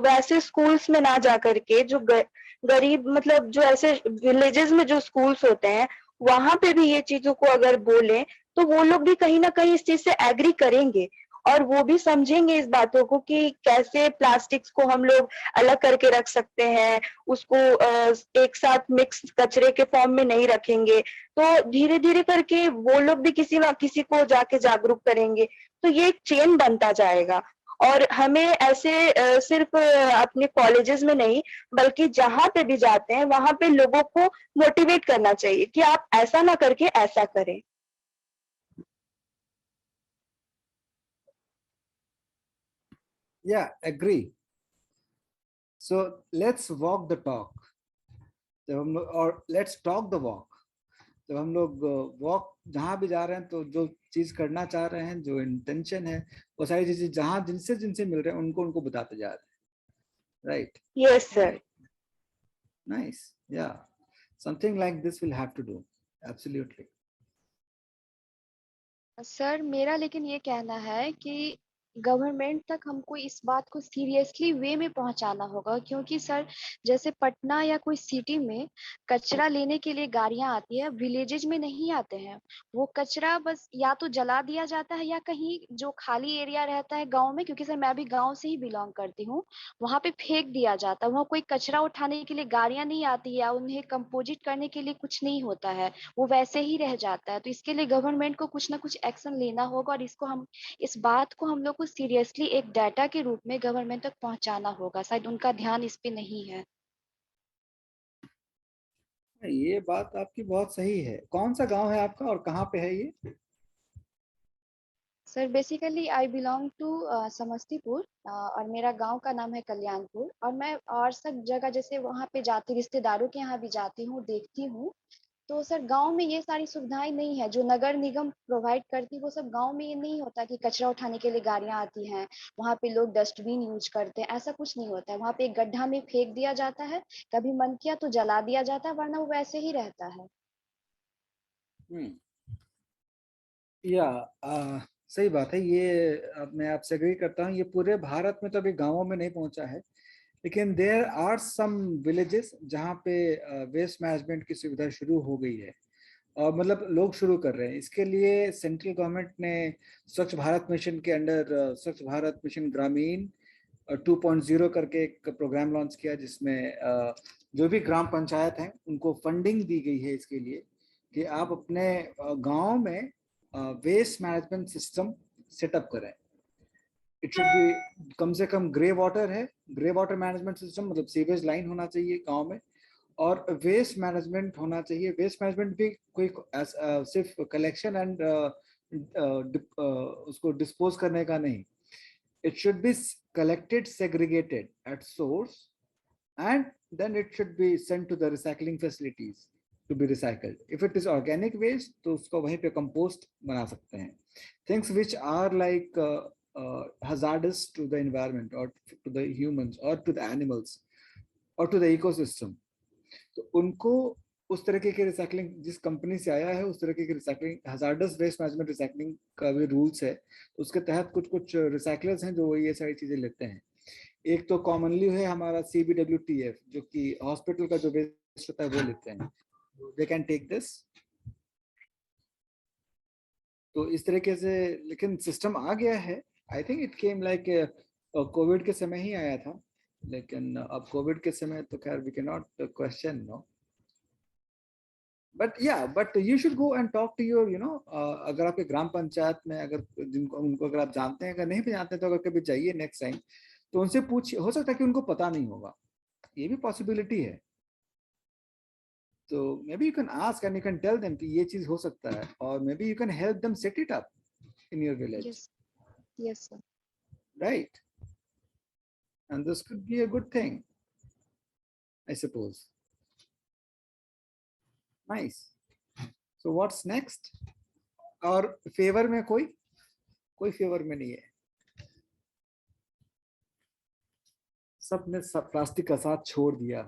Speaker 5: वैसे स्कूल्स में ना जा करके जो गरीब मतलब जो ऐसे विलेजेस में जो स्कूल्स होते हैं वहां पे भी ये चीजों को अगर बोलें तो वो लोग भी कहीं ना कहीं इस चीज से एग्री करेंगे, और वो भी समझेंगे इस बातों को कि कैसे प्लास्टिक्स को हम लोग अलग करके रख सकते हैं, उसको एक साथ मिक्स कचरे के फॉर्म में नहीं रखेंगे। तो धीरे धीरे करके वो लोग भी किसी ना किसी को जाके जागरूक करेंगे, तो ये एक चेन बनता जाएगा। और हमें ऐसे सिर्फ अपने कॉलेजेस में नहीं बल्कि जहाँ पे भी जाते हैं वहां पे लोगों को मोटिवेट करना चाहिए कि आप ऐसा ना करके ऐसा करें।
Speaker 1: Yeah, agree. So let's walk the talk. जब हम लोग, और let's talk the walk. जब हम लोग वॉक जहाँ भी जा रहे हैं तो जो चीज करना चाह रहे हैं, जो इंटेंशन है, वो सारी चीजें जहाँ जिनसे जिनसे मिल रहे हैं उनको उनको बताते जा रहे हैं, right?
Speaker 5: Yes sir.
Speaker 1: Nice. Yeah, something like this we'll have to do. Absolutely.
Speaker 2: Sir मेरा लेकिन ये कहना है कि गवर्नमेंट तक हमको इस बात को सीरियसली वे में पहुंचाना होगा, क्योंकि सर जैसे पटना या कोई सिटी में कचरा लेने के लिए गाड़ियां आती है, विलेजेस में नहीं आते हैं। वो कचरा बस या तो जला दिया जाता है या कहीं जो खाली एरिया रहता है गांव में, क्योंकि सर मैं भी गांव से ही बिलोंग करती हूँ, वहां पे फेंक दिया जाता है। वहाँ कोई कचरा उठाने के लिए गाड़ियां नहीं आती है या उन्हें कंपोजिट करने के लिए कुछ नहीं होता है, वो वैसे ही रह जाता है। तो इसके लिए गवर्नमेंट को कुछ ना कुछ एक्शन लेना होगा और इस बात को हम लोग को सीरियसली एक डाटा के रूप में गवर्नमेंट तक पहुंचाना होगा। शायद उनका ध्यान इस पे नहीं है।
Speaker 1: ये बात आपकी बहुत सही है। कौन सा गांव है आपका और कहाँ पे है ये?
Speaker 2: Sir basically I belong to Samastipur और मेरा गांव का नाम है कल्याणपुर। और मैं और सब जगह जैसे वहाँ पे जाती, रिश्तेदारों के यहाँ भी जाती हूँ, देखती हूँ। तो सर गांव में ये सारी सुविधाएं नहीं है जो नगर निगम प्रोवाइड करती। वो सब गांव में ये नहीं होता कि कचरा उठाने के लिए गाड़ियां आती हैं, वहां पे लोग डस्टबिन यूज करते हैं, ऐसा कुछ नहीं होता है। वहां पे एक गड्ढा में फेंक दिया जाता है, कभी मन किया तो जला दिया जाता है, वरना वो वैसे ही रहता है।
Speaker 1: या सही बात है ये। अब मैं आपसे एग्री करता हूँ, ये पूरे भारत में तो अभी गांवों में नहीं पहुंचा है, लेकिन देयर आर सम विलेजेस जहाँ पे वेस्ट मैनेजमेंट की सुविधा शुरू हो गई है और मतलब लोग शुरू कर रहे हैं। इसके लिए सेंट्रल गवर्नमेंट ने स्वच्छ भारत मिशन के अंडर स्वच्छ भारत मिशन ग्रामीण 2.0 करके एक प्रोग्राम लॉन्च किया, जिसमें जो भी ग्राम पंचायत हैं उनको फंडिंग दी गई है इसके लिए कि आप अपने गांव में वेस्ट मैनेजमेंट सिस्टम सेटअप करें। इट शुड बी कम से कम ग्रे वाटर है, ग्रे वाटर मैनेजमेंट सिस्टम, मतलब सीवेज लाइन होना चाहिए गांव में, और वेस्ट मैनेजमेंट होना चाहिए। वेस्ट मैनेजमेंट भी कोई सिर्फ कलेक्शन एंड उसको डिस्पोज करने का नहीं। It should be collected, segregated at source, and then it should be sent to the recycling facilities to be recycled. If it is organic waste, तो उसको वहीं पे compost बना सकते हैं। Things which are like hazardous to the environment or to the humans or to the animals or to the ecosystem, तो उनको उस तरीके के रिसाइकलिंग जिस कंपनी से आया है उस तरीके की recycling, hazardous waste management recycling का भी रूल्स है। उसके तहत कुछ कुछ रिसाइकलर्स हैं जो ये सारी चीजें लेते हैं। एक तो कॉमनली है हमारा CBWTF, जो कि हॉस्पिटल का जो वेस्ट होता है वो लेते हैं, दे कैन टेक दिस। तो इस तरीके से लेकिन सिस्टम आ गया है। I think it came like Covid के समय ही आया था, लेकिन अब कोविड के समय तो खैर we can not question, no. But yeah but you should go and talk to your अगर आपके ग्राम पंचायत में अगर जिनको उनको अगर आप जानते हैं, अगर नहीं भी जानते तो अगर कभी जाइए नेक्स्ट टाइम तो उनसे पूछिए, हो सकता है कि उनको पता नहीं होगा, ये भी पॉसिबिलिटी है। तो maybe you can ask and you can tell them कि ये चीज हो सकता है, और maybe you can help them set it up in your village.
Speaker 2: Yes sir.
Speaker 1: Right, and this could be a good thing I suppose. Nice. So what's next? और favour में कोई फेवर में नहीं है। सबने सब प्लास्टिक का साथ छोड़ दिया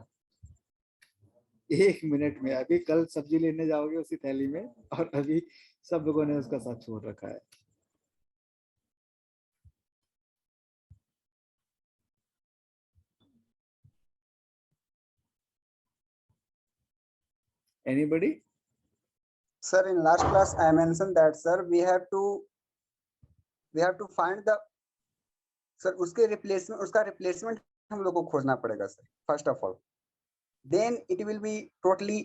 Speaker 1: 1 मिनट में। अभी कल सब्जी लेने जाओगे उसी थैली में, और अभी सब लोगों ने उसका साथ छोड़ रखा है। Anybody?
Speaker 16: Sir, in last class I mentioned that sir we have to find the sir उसके replacement हम लोग को खोजना पड़ेगा sir, first of all, then it will be totally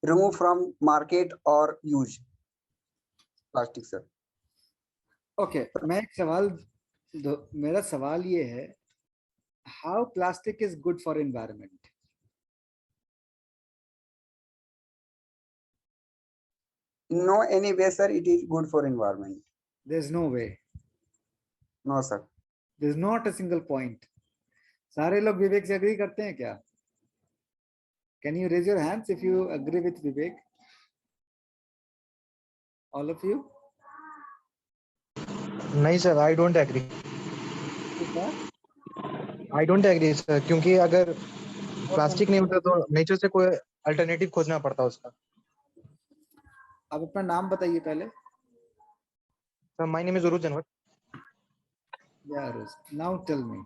Speaker 16: removed from market or use plastic sir.
Speaker 1: Okay, मैं एक सवाल मेरा सवाल ये है, how plastic is good for environment?
Speaker 16: No, any way, sir, it is good for environment.
Speaker 1: There's no way.
Speaker 16: No, sir.
Speaker 1: There's not a single point. सारे लोग विवेक से एग्री करते हैं क्या? Can you raise your hands if you agree with Vivek? All of you?
Speaker 17: नहीं sir, I don't agree. I don't agree sir, क्योंकि अगर plastic नहीं होता तो नेचर से कोई अल्टरनेटिव खोजना पड़ता उसका।
Speaker 1: आप अपना नाम बताइए पहले।
Speaker 17: सर, माय नेम इज उरुज जनवर।
Speaker 1: Yeah, Rose. Now tell me.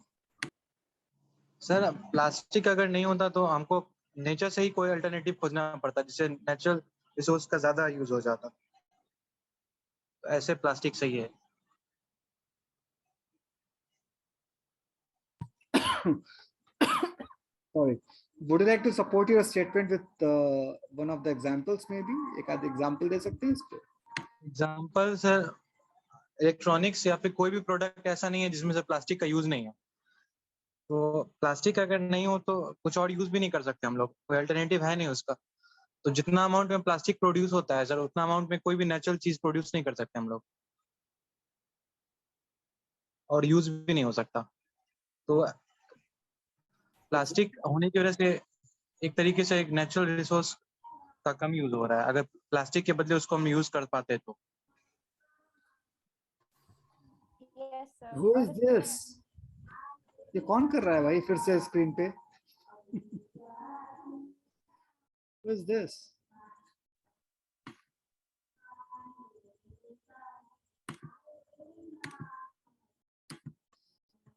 Speaker 17: Sir, plastic अगर नहीं होता तो हमको नेचर से ही कोई अल्टरनेटिव खोजना पड़ता, जिससे नेचुरल रिसोर्स का ज्यादा यूज हो जाता। तो ऐसे प्लास्टिक सही है।
Speaker 1: Sorry. Would you like to support your statement with one of the examples maybe? एक आध एग्जांपल दे सकते हैं इस पे?
Speaker 17: एग्जांपल सर, इलेक्ट्रॉनिक्स या फिर कोई भी प्रोडक्ट ऐसा नहीं है जिसमें से प्लास्टिक का यूज नहीं है। तो प्लास्टिक अगर नहीं हो तो कुछ और यूज भी नहीं कर सकते हम लोग, कोई अल्टरनेटिव है नहीं उसका। तो जितना अमाउंट में प्लास्टिक प्रोड्यूस होता है सर, उतना अमाउंट में कोई भी नेचुरल चीज प्रोड्यूस नहीं कर सकते हम लोग, और यूज भी नहीं हो सकता। तो प्लास्टिक होने की वजह से एक तरीके से एक नेचुरल रिसोर्स का कम यूज हो रहा है। अगर प्लास्टिक के बदले उसको हम यूज कर पाते तो।
Speaker 8: Yes, sir.
Speaker 1: Who is this? ये कौन कर रहा है भाई फिर से स्क्रीन पे? Who is this?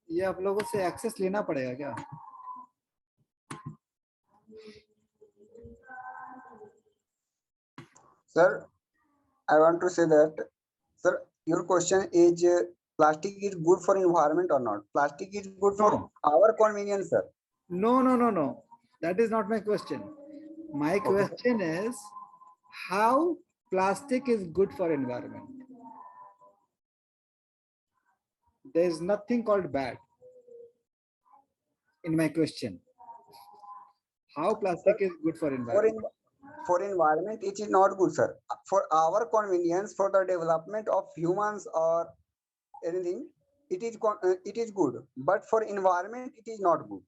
Speaker 1: ये आप लोगों से एक्सेस लेना पड़ेगा क्या?
Speaker 16: Sir, I want to say that, sir, your question is plastic is good for environment or not? Plastic is good for our convenience, sir.
Speaker 1: No. That is not my question. My question is how plastic is good for environment. There is nothing called bad in my question. How plastic is good for environment?
Speaker 16: For environment, it is not good, sir. For our convenience, for the development of humans or anything, it is good. But for environment, it is not good.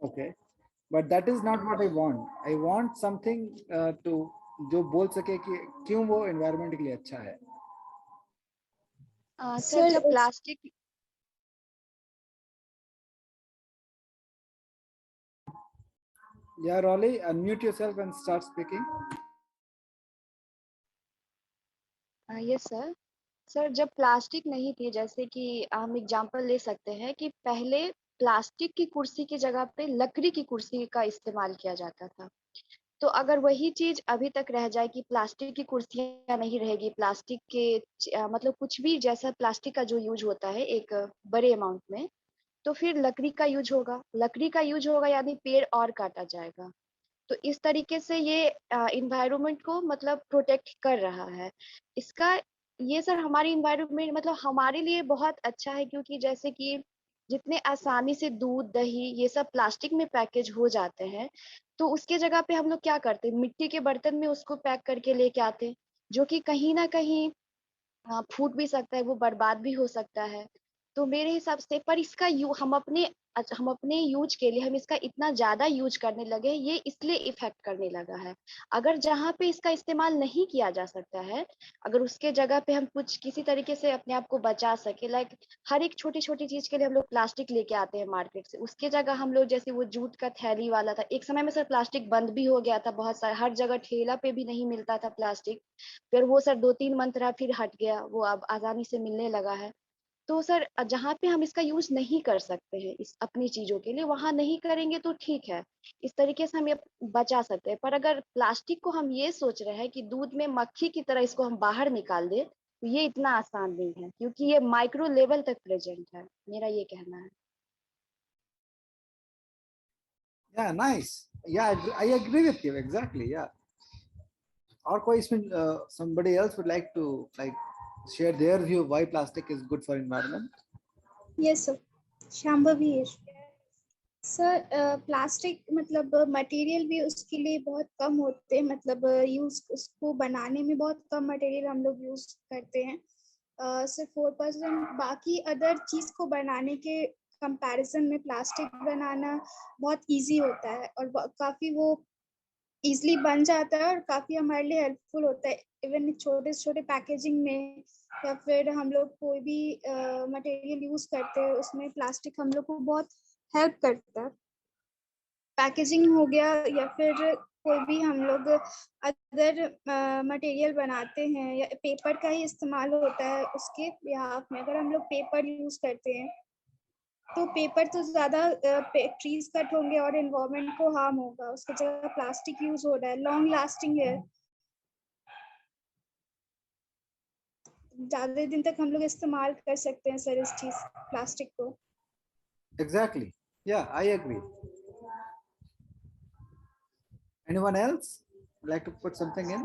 Speaker 1: Okay, but that is not what I want. I want something to जो बोल सके कि क्यों वो environment के लिए अच्छा है।
Speaker 2: सर जब plastic
Speaker 1: Yeah, Rolly, unmute yourself and start speaking.
Speaker 2: Yes sir. Sir जब प्लास्टिक नहीं थी, जैसे कि हम एग्जांपल ले सकते हैं कि पहले प्लास्टिक की कुर्सी की जगह पे लकड़ी की कुर्सी का इस्तेमाल किया जाता था। तो अगर वही चीज अभी तक रह जाए कि प्लास्टिक की कुर्सियां नहीं रहेगी, प्लास्टिक के मतलब कुछ भी जैसा प्लास्टिक का जो यूज होता है एक बड़े अमाउंट में, तो फिर लकड़ी का यूज होगा। लकड़ी का यूज होगा यानी पेड़ और काटा जाएगा। तो इस तरीके से ये इन्वायरमेंट को मतलब प्रोटेक्ट कर रहा है। इसका ये सर हमारी इन्वायरमेंट मतलब हमारे लिए बहुत अच्छा है, क्योंकि जैसे कि जितने आसानी से दूध दही ये सब प्लास्टिक में पैकेज हो जाते हैं, तो उसके जगह पे हम लोग क्या करते हैं, मिट्टी के बर्तन में उसको पैक करके लेके आते हैं, जो कि कहीं ना कहीं फूट भी सकता है, वो बर्बाद भी हो सकता है। तो मेरे हिसाब से पर इसका हम अपने यूज के लिए हम इसका इतना ज्यादा यूज करने लगे, ये इसलिए इफेक्ट करने लगा है। अगर जहाँ पे इसका इस्तेमाल नहीं किया जा सकता है, अगर उसके जगह पे हम कुछ किसी तरीके से अपने आप को बचा सके, लाइक हर एक छोटी छोटी चीज के लिए हम लोग प्लास्टिक लेके आते हैं मार्केट से, उसके जगह हम लोग जैसे वो जूट का थैली वाला था, एक समय में सर प्लास्टिक बंद भी हो गया था, बहुत सारा हर जगह ठेला पे भी नहीं मिलता था प्लास्टिक। फिर वो सर 2-3 मंथ रहा, फिर हट गया, वो अब आसानी से मिलने लगा है। तो सर जहाँ पे हम इसका यूज नहीं कर सकते हैं इस अपनी चीजों के लिए, वहां नहीं करेंगे तो ठीक है, इस तरीके से हम ये बचा सकते हैं। पर अगर प्लास्टिक को हम ये सोच रहे हैं कि दूध में मक्खी की तरह इसको हम बाहर निकाल दे, तो ये इतना आसान नहीं है, क्योंकि ये माइक्रो लेवल तक प्रेजेंट है, मेरा ये कहना है।
Speaker 1: Yeah, nice. Yeah, I agree with you exactly. Yeah. और कोई इसमें somebody else would like to share their view why plastic is good for environment?
Speaker 9: Yes sir, Shambhavi है सर। प्लास्टिक मतलब मटेरियल भी उसके लिए बहुत कम होते हैं, मतलब यूज उसको बनाने में बहुत कम मटेरियल हम लोग यूज करते हैं, सिर्फ 4%। बाकी अदर चीज को बनाने के कंपैरिजन में प्लास्टिक बनाना बहुत इजी होता है और काफी वो इजीली बन जाता है और काफी हमारे लिए हेल्पफुल होता है। इवन छोटे छोटे पैकेजिंग में या फिर हम लोग कोई भी मटेरियल यूज करते हैं उसमें प्लास्टिक हम लोग को बहुत हेल्प करता है। पैकेजिंग हो गया या फिर कोई भी हम लोग अदर मटेरियल बनाते हैं या पेपर का ही इस्तेमाल होता है उसके बिहाफ में। अगर हम लोग पेपर यूज करते हैं तो पेपर तो ज्यादा ट्रीज कट होंगे और एनवायरनमेंट को हार्म होगा, उसकी जगह प्लास्टिक यूज हो रहा है, लॉन्ग लास्टिंग है, ज्यादा दिन तक हम लोग इस्तेमाल कर सकते हैं सर इस चीज प्लास्टिक को।
Speaker 1: Exactly. Yeah, I agree. Anyone else like to put something in?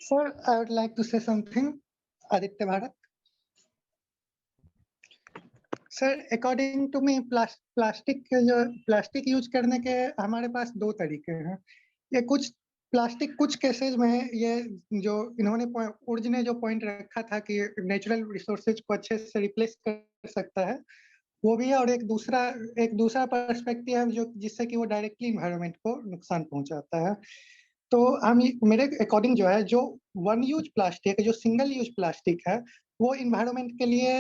Speaker 12: Sir, I would like to say something. Aditya Bharat. Sir, according to me, plastic use करने के हमारे पास दो तरीके हैं। ये कुछ केसेस में ये जो इन्होंने उर्ज ने जो पॉइंट रखा था कि नेचुरल रिसोर्सेज को अच्छे से रिप्लेस कर सकता है, वो भी है। और एक दूसरा पर्सपेक्टिव है जो जिससे कि वो डायरेक्टली इन्वायरमेंट को नुकसान पहुंचाता है। तो मेरे अकॉर्डिंग जो है, जो वन यूज प्लास्टिक, जो सिंगल यूज प्लास्टिक है, वो इन्वायरमेंट के लिए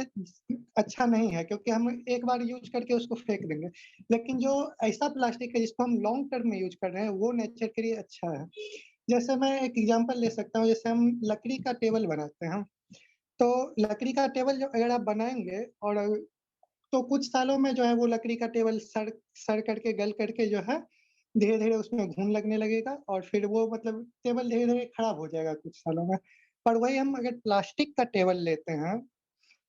Speaker 12: अच्छा नहीं है, क्योंकि हम एक बार यूज करके उसको फेंक देंगे। लेकिन जो ऐसा प्लास्टिक है जिसको हम लॉन्ग टर्म में यूज कर रहे हैं, वो नेचर के लिए अच्छा है। जैसे मैं एक एग्जांपल ले सकता हूँ, जैसे हम लकड़ी का टेबल बनाते हैं, तो लकड़ी का टेबल जो अगर आप बनाएंगे और तो कुछ सालों में जो है वो लकड़ी का टेबल सड़ करके गल करके जो है धीरे धीरे उसमें घुन लगने लगेगा और फिर वो मतलब टेबल धीरे धीरे खराब हो जाएगा कुछ सालों में। पर वही हम अगर प्लास्टिक का टेबल लेते हैं,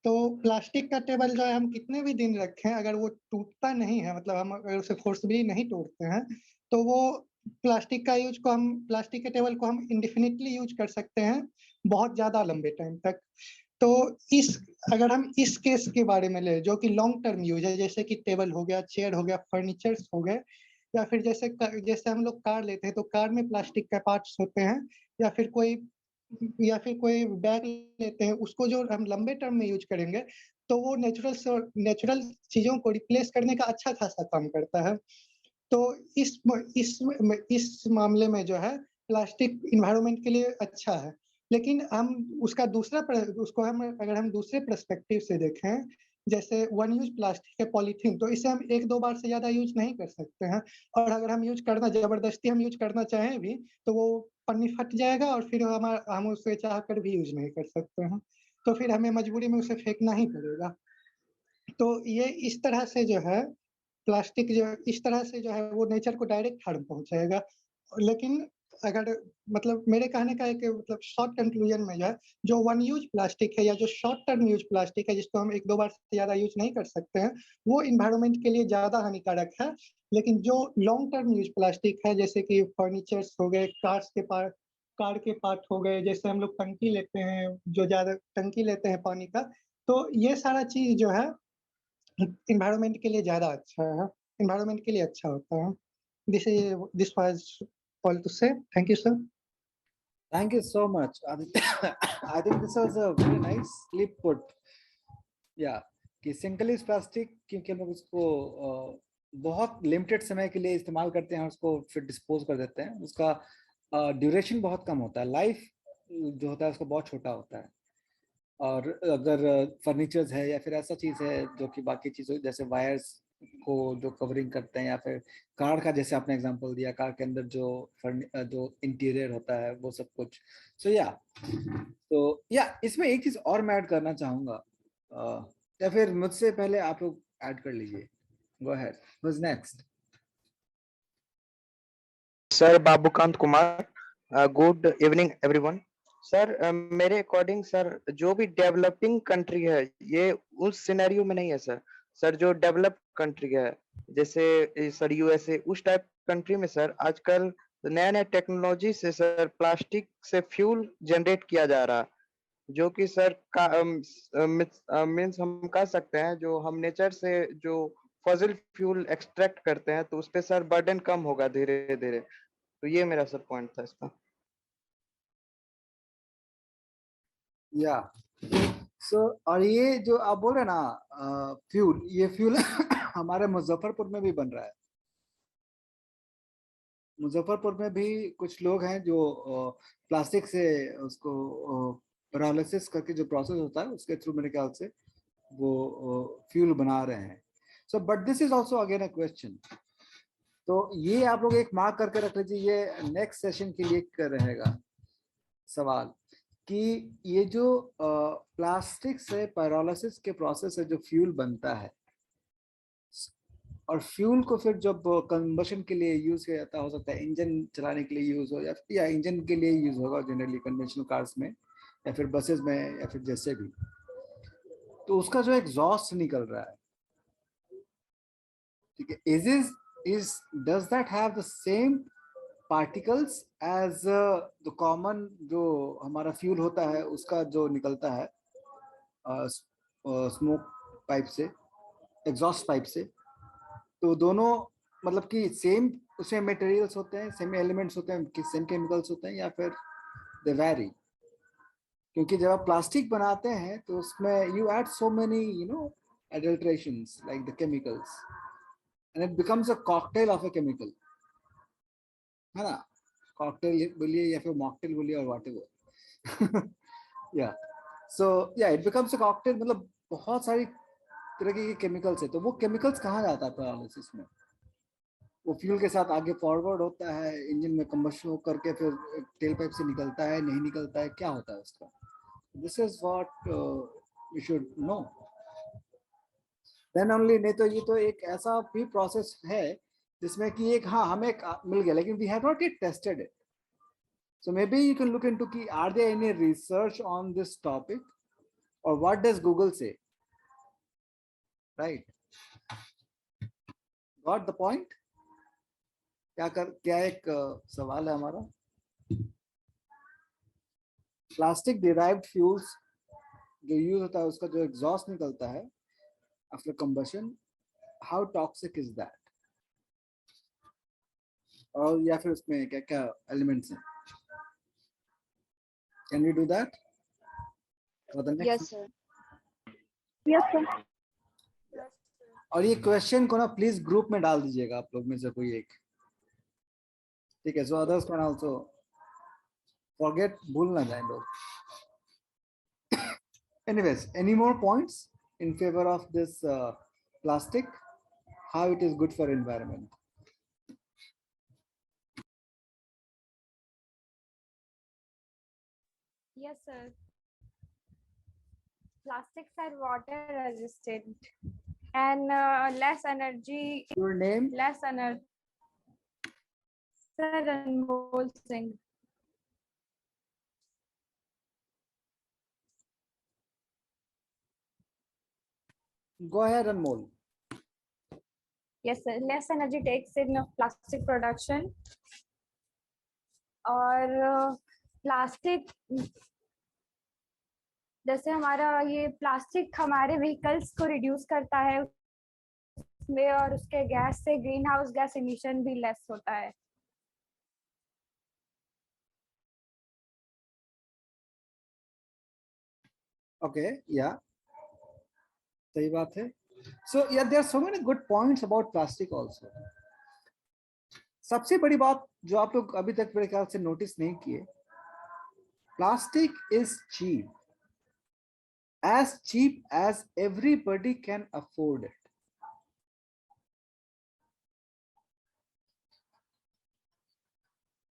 Speaker 12: तो प्लास्टिक का टेबल जो है हम कितने भी दिन रखें, अगर वो टूटता नहीं है, मतलब हम अगर उसे फोर्सबली नहीं तोड़ते हैं, तो वो प्लास्टिक के टेबल को हम इंडेफिनिटली यूज कर सकते हैं, बहुत ज्यादा लंबे टाइम तक। तो अगर हम इस केस के बारे में ले, जो कि लॉन्ग टर्म यूज है, जैसे कि टेबल हो गया, चेयर हो गया, फर्नीचर्स हो गए, या फिर जैसे हम लोग कार लेते हैं तो कार में प्लास्टिक का पार्ट्स होते हैं, या फिर कोई बैग लेते हैं, उसको जो हम लंबे टर्म में यूज करेंगे तो वो नेचुरल चीजों को रिप्लेस करने का अच्छा खासा काम करता है। तो इस मामले में जो है प्लास्टिक इन्वायरमेंट के लिए अच्छा है। लेकिन अगर हम दूसरे पर्सपेक्टिव से देखें, जैसे वन यूज प्लास्टिक है, पॉलीथीन, तो इसे हम 1-2 बार से ज्यादा यूज नहीं कर सकते हैं। और अगर हम जबरदस्ती यूज करना चाहें भी, तो वो पन्नी फट जाएगा और फिर हम उसे चाह कर भी यूज नहीं कर सकते हैं, तो फिर हमें मजबूरी में उसे फेंकना ही पड़ेगा। तो ये इस तरह से जो है प्लास्टिक जो है वो नेचर को डायरेक्ट हार्म पहुंचाएगा। लेकिन अगर मतलब मेरे कहने का एक मतलब शॉर्ट कंक्लूजन में जो वन यूज प्लास्टिक है या जो शॉर्ट टर्म यूज प्लास्टिक है, जिसको हम 1-2 बार से ज्यादा यूज नहीं कर सकते हैं, वो इन्वायरमेंट के लिए ज्यादा हानिकारक है। लेकिन जो लॉन्ग टर्म यूज प्लास्टिक है, जैसे कि फर्नीचर्स हो गए, कार के पार्ट हो गए, जैसे हम लोग टंकी लेते हैं, जो ज्यादा टंकी लेते हैं पानी का, तो ये सारा चीज जो है इन्वायरमेंट के लिए ज्यादा अच्छा है, इन्वायरमेंट के लिए अच्छा होता है। This was all to say. Thank you, sir.
Speaker 1: Thank you so much, Aditya. I think this was a very nicely put. Yeah, कि सिंगल यूज प्लास्टिक क्योंकि हम लोग उसको बहुत लिमिटेड समय के लिए इस्तेमाल करते हैं और उसको फिर डिस्पोज कर देते हैं, उसका ड्यूरेशन बहुत कम होता है, लाइफ जो होता है उसका बहुत छोटा होता है। और अगर फर्नीचर्स है या फिर ऐसा चीज है जो कि बाकी चीजों जैसे वायर्स को जो कवरिंग करते हैं, या फिर कार का जैसे आपने एग्जांपल दिया, कार के अंदर जो इंटीरियर होता है वो सब कुछ। सो या इसमें एक चीज और मैं ऐड करना चाहूंगा, या फिर मुझसे पहले आप लोग ऐड कर लीजिए। Go ahead, what's next?
Speaker 10: Sir Babukant Kumar, good evening everyone. Sir मेरे अकॉर्डिंग सर जो भी डेवलपिंग कंट्री है ये उस सिनेरियो में नहीं है सर। सर जो डेवलप कंट्री है जैसे सर यूएसए, उस टाइप कंट्री में सर आजकल तो नया नया टेक्नोलॉजी से सर प्लास्टिक से फ्यूल जनरेट किया जा रहा, जो कि सर का मीन्स हम कह सकते हैं जो हम नेचर से जो फॉसिल फ्यूल एक्सट्रैक्ट करते हैं तो उस पे सर बर्डन कम होगा धीरे धीरे। तो ये मेरा सर पॉइंट था इसका।
Speaker 1: या और ये जो आप बोल रहे हैं ना फ्यूल, ये फ्यूल हमारे मुजफ्फरपुर में भी बन रहा है। मुजफ्फरपुर में भी कुछ लोग हैं जो प्लास्टिक से उसको पैरालिसिस करके जो प्रोसेस होता है उसके थ्रू मेरे ख्याल से वो फ्यूल बना रहे हैं। So but this is also again a question. तो ये आप लोग एक मार्क करके रख लीजिए, ये नेक्स्ट सेशन के लिए रहेगा सवाल कि ये जो प्लास्टिक से पैरालिसिस के प्रोसेस से जो फ्यूल बनता है और फ्यूल को फिर जब कंबशन के लिए यूज किया जाता हो सकता है इंजन चलाने के लिए यूज हो या इंजन के लिए यूज होगा जनरली कन्वेंशनल कार्स में या फिर बसेस में या फिर जैसे भी, तो उसका जो एग्जॉस्ट निकल रहा है, ठीक है, does that have the same particles as the common जो हमारा फ्यूल होता है उसका जो निकलता है स्मोक पाइप से, एग्जॉस्ट पाइप से? तो दोनों मतलब कि सेम उसमें मटेरियल्स होते हैं, सेम एलिमेंट्स होते हैं, सेम केमिकल्स होते हैं या फिर दे वैरी? क्योंकि जब आप प्लास्टिक बनाते हैं तो उसमें you add so many adulterations like the chemicals and it becomes a cocktail of a chemical, है ना? कॉकटेल बोलिए या फिर मॉकटेल बोलिए और व्हाटएवर। या सो या इट बिकम्स अ कॉकटेल, मतलब बहुत सारी तरह के केमिकल्स है। तो वो केमिकल्स कहाँ जाता है पैरालिसिस में? वो फ्यूल के साथ आगे फॉरवर्ड होता है, इंजन में कंबशन होकर के फिर टेल पाइप से निकलता है, नहीं निकलता है, क्या होता है उसका? This is what we should know then only. नहीं तो ये तो एक ऐसा भी प्रोसेस है जिसमें कि एक हाँ हमें मिल गया लेकिन we have not yet tested it. So maybe you can look into कि are there any research on this topic or what does Google say? Right? Got the point? क्या एक सवाल है हमारा। प्लास्टिक डिराइव्ड फ्यूल्स जो use होता है उसका जो एग्जॉस्ट निकलता है after combustion, how toxic is that? और या फिर उसमें क्या क्या एलिमेंट्स हैं? Can we do that for the next?
Speaker 2: Yes, sir.
Speaker 8: Yes, sir.
Speaker 1: और ये क्वेश्चन को ना प्लीज ग्रुप में डाल दीजिएगा आप लोग में से कोई एक, ठीक है? सो अदर्स कैन आल्सो फॉरगेट, भूल ना जाए लोग। Anyways, any more points in favour of this plastic, how it is good for environment?
Speaker 8: Yes, sir. Plastics are water resistant and less energy.
Speaker 1: Your name?
Speaker 8: Less energy. Sir, Anmol Singh.
Speaker 1: Go ahead, Anmol.
Speaker 8: Yes, sir. Less energy takes in plastic production. और plastic जैसे हमारा ये plastic हमारे vehicles को reduce करता है उसमें और उसके गैस से ग्रीन हाउस गैस इमिशन भी लेस होता है।
Speaker 1: Okay, yeah, सही बात है। So yeah, there are so many good points about plastic also. सबसे बड़ी बात जो आप लोग अभी तक मेरे ख्याल से नोटिस नहीं किए, plastic is cheap, as cheap as everybody can afford it.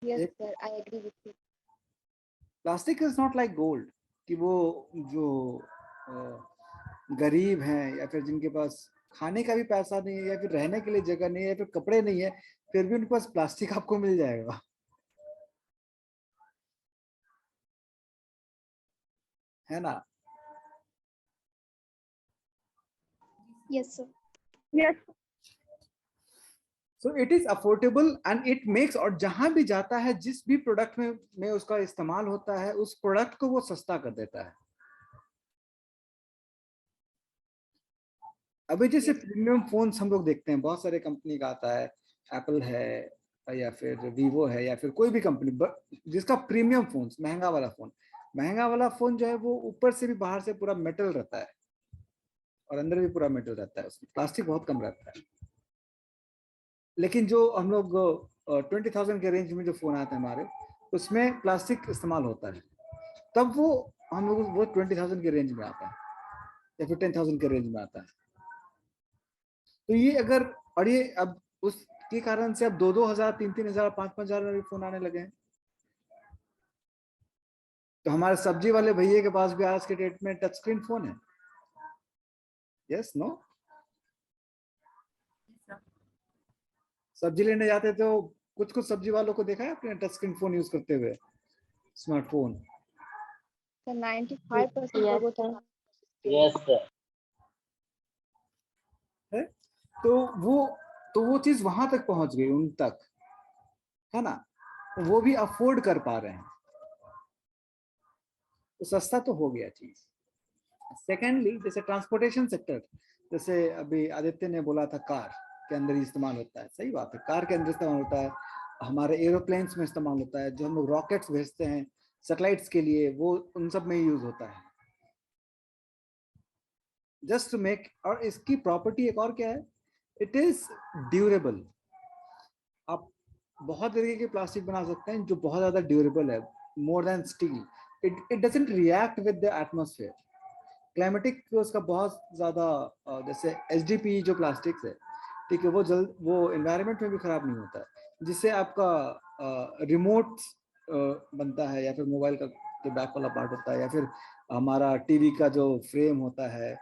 Speaker 2: Yes, sir. I agree with you.
Speaker 1: Plastic is not like gold कि वो जो गरीब हैं या फिर जिनके पास खाने का भी पैसा नहीं है या फिर रहने के लिए जगह नहीं है या फिर कपड़े नहीं है, फिर भी उनके पास प्लास्टिक आपको मिल जाएगा, है ना?
Speaker 9: Yes, sir.
Speaker 8: Yes.
Speaker 1: So it is affordable and it makes, और जहां भी जाता है जिस भी प्रोडक्ट में उसका इस्तेमाल होता है उस प्रोडक्ट को वो सस्ता कर देता है। अभी जैसे प्रीमियम फोन्स हम लोग देखते हैं, बहुत सारे कंपनी का आता है, एप्पल है या फिर वीवो है या फिर कोई भी कंपनी जिसका प्रीमियम फोन, महंगा वाला फोन जो है वो ऊपर से भी बाहर से पूरा मेटल रहता है और अंदर भी पूरा मेटल रहता है, उसमें प्लास्टिक बहुत कम रहता है। लेकिन जो हम लोग 20,000 के रेंज में जो फोन आते हैं हमारे, उसमें प्लास्टिक इस्तेमाल होता है, तब वो हम लोग वो 20,000 के रेंज में आता है या फिर 10,000 के रेंज में आता है। तो ये अगर, और ये अब उसके कारण से अब 2,000, 3,000, 5,000 में भी फोन आने लगे हैं। तो हमारे सब्जी वाले भैया के पास भी आज के डेट में टच स्क्रीन फोन है। यस नो, सब्जी लेने जाते तो कुछ सब्जी वालों को देखा है आपने टच स्क्रीन फोन यूज करते हुए, स्मार्टफोन?
Speaker 2: 95% लोगों को
Speaker 11: यस सर।
Speaker 1: है तो वो चीज वहां तक पहुंच गई, उन तक, है ना, तो वो भी अफोर्ड कर पा रहे हैं, तो सस्ता तो हो गया चीज। सेकेंडली, जैसे ट्रांसपोर्टेशन सेक्टर, जैसे अभी आदित्य ने बोला था कार के अंदर ही इस्तेमाल होता है, सही बात है, कार के अंदर इस्तेमाल होता है, हमारे एरोप्लेन्स में इस्तेमाल होता है, जो हम लोग रॉकेट्स भेजते हैं सैटेलाइट्स के लिए, वो उन सब में यूज होता है, जस्ट टू मेक। और इसकी प्रॉपर्टी एक और क्या है, इट इज ड्यूरेबल। आप बहुत तरीके के प्लास्टिक बना सकते हैं जो बहुत ज्यादा ड्यूरेबल है, more than steel. It doesn't react with the atmosphere. Climatic उसका बहुत ज्यादा, जैसे एचडीपी जो प्लास्टिक्स है, ठीक है, वो एनवायरनमेंट में भी खराब नहीं होता है, जिससे आपका रिमोट बनता है, या फिर मोबाइल का जो बैक वाला पार्ट होता है, या फिर हमारा टीवी का जो फ्रेम होता है,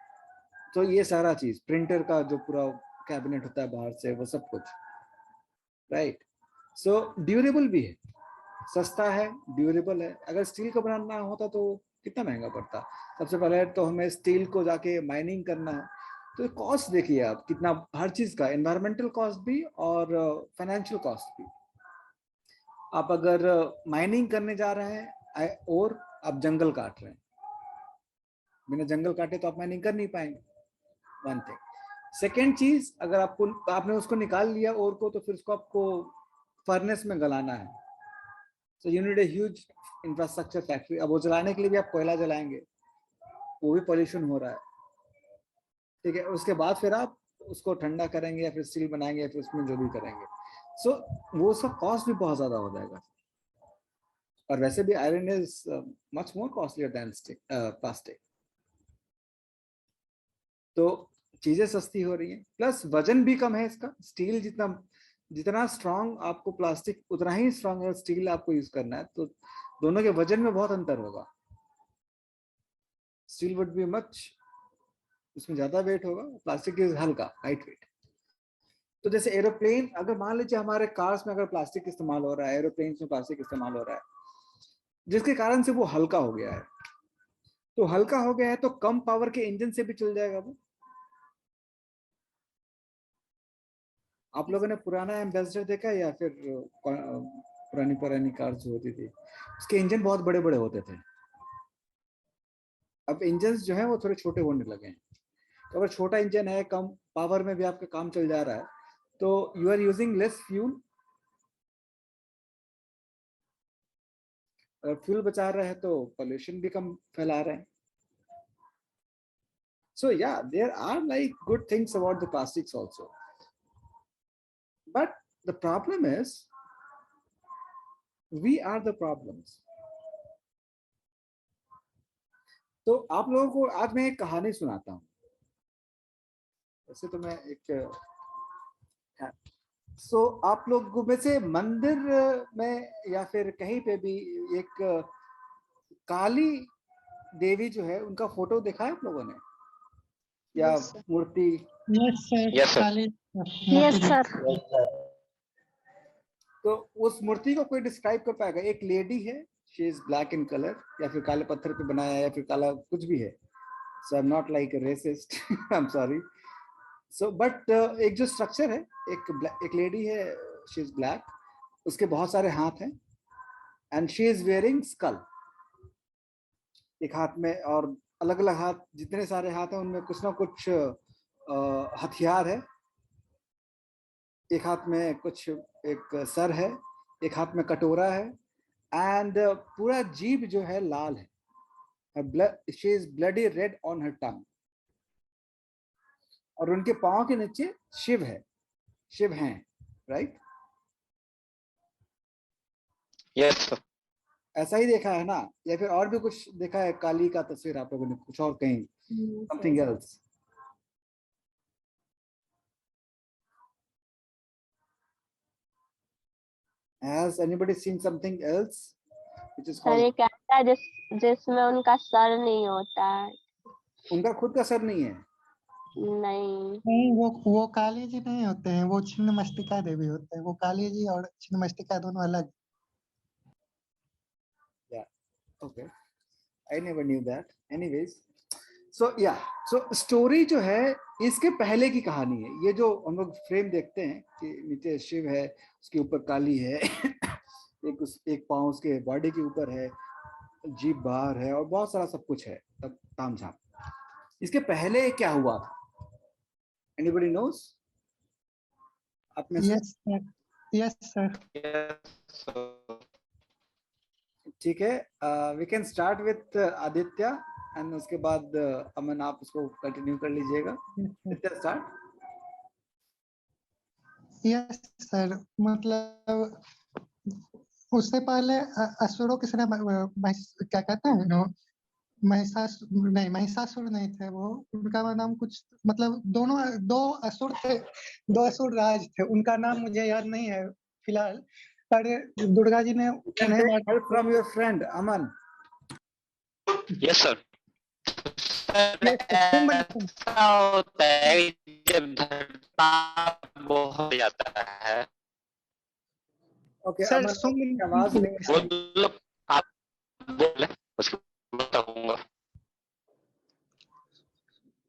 Speaker 1: तो ये सारा चीज, प्रिंटर का जो पूरा कैबिनेट होता है बाहर से, वो सब कुछ, राइट। सो ड्यूरेबल भी है, सस्ता है, ड्यूरेबल है। अगर स्टील का बनाना होता तो कितना महंगा पड़ता। सबसे पहले तो हमें स्टील को जाके माइनिंग करना है, तो कॉस्ट देखिए आप कितना, हर चीज का, एनवायरमेंटल कॉस्ट भी और फाइनेंशियल कॉस्ट भी। आप अगर माइनिंग करने जा रहे हैं और आप जंगल काट रहे हैं, बिना जंगल काटे तो आप माइनिंग कर नहीं पाएंगे, वन थिंग। सेकेंड चीज, अगर आपने उसको निकाल लिया और को, तो फिर उसको आपको फर्नेस में गलाना है, so you need a huge infrastructure factory। अब वो जलाने के लिए भी आप कोयला जलाएंगे, वो भी पॉल्यूशन हो रहा है, ठीक है। उसके बाद फिर आप उसको ठंडा करेंगे या फिर स्टील बनाएंगे या फिर उसमें जो भी करेंगे, सो वो सब कॉस्ट भी बहुत ज्यादा हो जाएगा। और वैसे भी iron is much more costlier then plastic. तो चीजें सस्ती हो रही हैं, प्लस वजन भी कम है इसका। स्टील जितना स्ट्रांग आपको प्लास्टिक, उतना ही स्ट्रांग है स्टील आपको यूज करना है, तो दोनों के वजन में बहुत अंतर होगा। स्टील वुड बी मच, उसमें ज्यादा वेट होगा, प्लास्टिक इज हल्का, लाइट वेट। तो जैसे एरोप्लेन, अगर मान लीजिए हमारे कार्स में अगर प्लास्टिक इस्तेमाल हो रहा है, एरोप्लेन में प्लास्टिक इस्तेमाल हो रहा है, जिसके कारण से वो हल्का हो गया है, तो हल्का हो गया है तो कम पावर के इंजन से भी चल जाएगा वो। आप लोगों ने पुराना एम्बेसडर देखा है, या फिर पुरानी कार जो होती थी, उसके इंजन बहुत बड़े बड़े होते थे। अब इंजन जो है वो थोड़े छोटे होने लगे हैं। तो अगर छोटा इंजन है, कम पावर में भी आपका काम चल जा रहा है, तो you are using less fuel. अगर फ्यूल बचा रहे हैं तो पॉल्यूशन भी कम फैला रहे हैं। So yeah, there are like good things about the plastics also, but the problem is we are the problems. तो आप लोगों को आज मैं एक कहानी सुनाता हूँ। वैसे तो मैं एक आप लोगों में से मंदिर में या फिर कहीं पे भी एक काली देवी जो है, उनका फोटो देखा है आप लोगों ने, या मूर्ति?
Speaker 12: Yes sir.
Speaker 4: Yes sir.
Speaker 1: तो उस मूर्ति को कोई डिस्क्राइब कर पाएगा? एक लेडी है, she is black in colour, या फिर काले पत्थर पे बनाया है, या फिर काला कुछ भी है। So I am not like a racist, I am sorry. So but एक जो स्ट्रक्चर है, एक लेडी है, शी इज ब्लैक, उसके बहुत सारे हाथ हैं and she is wearing skull एक हाथ में, और अलग अलग हाथ, जितने सारे हाथ हैं उनमें कुछ ना कुछ हथियार है। एक हाथ में कुछ, एक सर है, एक हाथ में कटोरा है, एंड पूरा जीभ जो है लाल है। She is bloody red on her tongue, और उनके पांव के नीचे शिव है, शिव हैं, राइट?
Speaker 3: Yes sir.
Speaker 1: ऐसा ही देखा है ना, या फिर और भी कुछ देखा है? काली का तस्वीर आप लोगों ने कुछ और कहीं, something else? Has anybody seen something else which is
Speaker 4: sir
Speaker 1: called?
Speaker 4: ये कैसा है जिसमें उनका सर नहीं होता है?
Speaker 1: उनका खुद का सर नहीं है?
Speaker 4: नहीं,
Speaker 12: वो काली जी नहीं होते हैं, वो छिन्नमस्तिका देवी होते हैं। वो काली जी और छिन्नमस्तिका दोनों अलग।
Speaker 1: Yeah, okay, I never knew that. Anyways, so yeah, so story जो है इसके पहले की कहानी है। ये जो हम लोग फ्रेम देखते हैं कि नीचे शिव है, उसके ऊपर काली है, एक पाँव उसके बॉडी के ऊपर है, जीभ बाहर है, और बहुत सारा सब कुछ है, तब तामझाम। इसके पहले क्या हुआ था? Anybody knows? आप में से?
Speaker 12: Yes sir.
Speaker 1: ठीक है, we can start with Aditya, and उसके बाद अमन आप उसको कंटिन्यू कर लीजिएगा। आदित्य स्टार्ट।
Speaker 12: यस सर, मतलब उससे पहले असुरों की सेना, क्या कहते हैं, महिषासुर नहीं थे वो, उनका नाम कुछ, मतलब दो असुर थे, दो असुर राज थे, उनका नाम मुझे याद नहीं है फिलहाल, पर दुर्गा जी ने उन्हें
Speaker 1: help from your friend Aman.
Speaker 3: Yes sir. ऐसा होता है जब धरता बहुत जाता है।
Speaker 1: ओके
Speaker 12: सर,
Speaker 1: अमन, आवाज नहीं,
Speaker 3: आप बोले उसको बताऊंगा।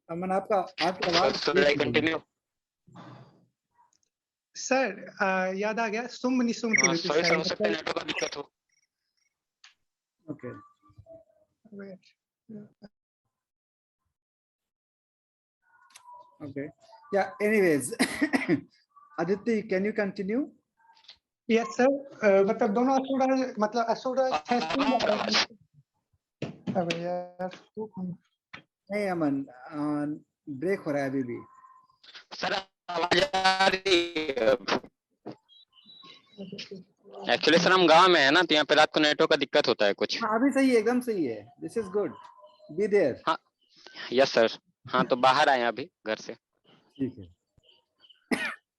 Speaker 1: अमन आपका आवाज
Speaker 3: कंटिन्यू।
Speaker 12: सर याद आ गया, सुम्ब निशुम्ब की रीति।
Speaker 3: सॉरी सर, हो सकता है नेटवर्क का दिक्कत हो।
Speaker 1: Okay, okay, yeah, anyways, Aditya, can you continue?
Speaker 12: Yes sir, मतलब दोनों असुर, मतलब असुर थे। अबे यार तू कौन?
Speaker 1: नहीं अमन, ब्रेक हो रहा है अभी भी।
Speaker 3: सर आवाज आ रही है? एक्चुअली सर हम गांव में है ना, तो यहाँ पे रात को नेटवर्क का दिक्कत होता है कुछ।
Speaker 1: हाँ, अभी सही है, एकदम सही है। This is good, be there.
Speaker 3: हाँ यस सर। हाँ तो बाहर आए अभी घर से।
Speaker 1: ठीक है,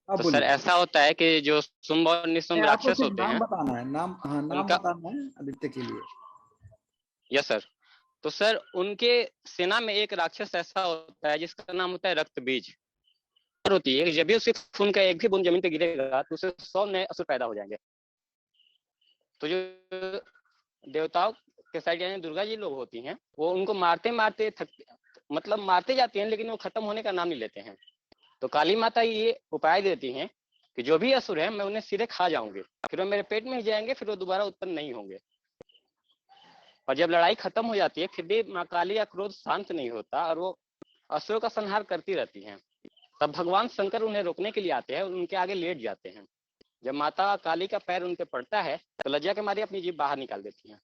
Speaker 3: तो सर ऐसा होता है कि जो शुंभ और निशुंभ राक्षस होते हैं,
Speaker 1: नाम बताना है, नाम, हाँ नाम बताना है आदित्य के लिए।
Speaker 3: Yes sir. तो सर उनके सेना में एक राक्षस ऐसा होता है जिसका नाम होता है रक्त बीज होती है। जब भी उसके खून का एक भी बूंद जमीन पे गिरेगा तो उसे 100 नए असुर पैदा हो जाएंगे। तो जो देवताओं के साइड यानी दुर्गा जी लोग होती हैं, वो उनको मारते मारते मतलब मारते जाती हैं, लेकिन वो खत्म होने का नाम नहीं लेते हैं। तो काली माता ये उपाय देती हैं कि जो भी असुर है मैं उन्हें सीधे खा जाऊंगी, फिर वो मेरे पेट में ही जाएंगे, फिर वो दोबारा उत्पन्न नहीं होंगे। और जब लड़ाई खत्म हो जाती है फिर भी माँ काली का क्रोध शांत नहीं होता और वो असुरों का संहार करती रहती हैं। तब भगवान शंकर उन्हें रोकने के लिए आते हैं, उनके आगे लेट जाते हैं। जब माता काली का पैर उन पे पड़ता है तो लज्जा के मारे अपनी जीभ बाहर निकाल देती हैं।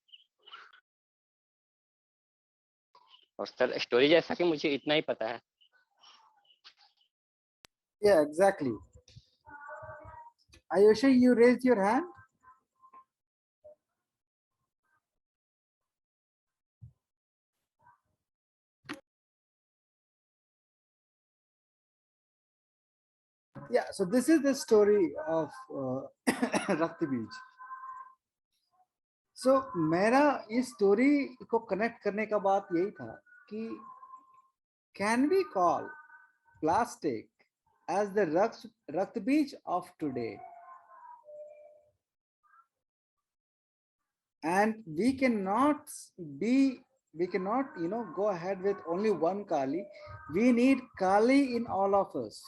Speaker 3: और सर स्टोरी जैसा कि मुझे इतना ही पता है।
Speaker 1: Yeah, exactly. Ayushi, you raised your hand. Yeah, so this is the story of रक्त बीज। So मेरा इस स्टोरी को कनेक्ट करने का बात यही था कि can we call plastic as the रक्त बीज of today, and we cannot be we cannot, go ahead with only one Kali. We need Kali in all of us.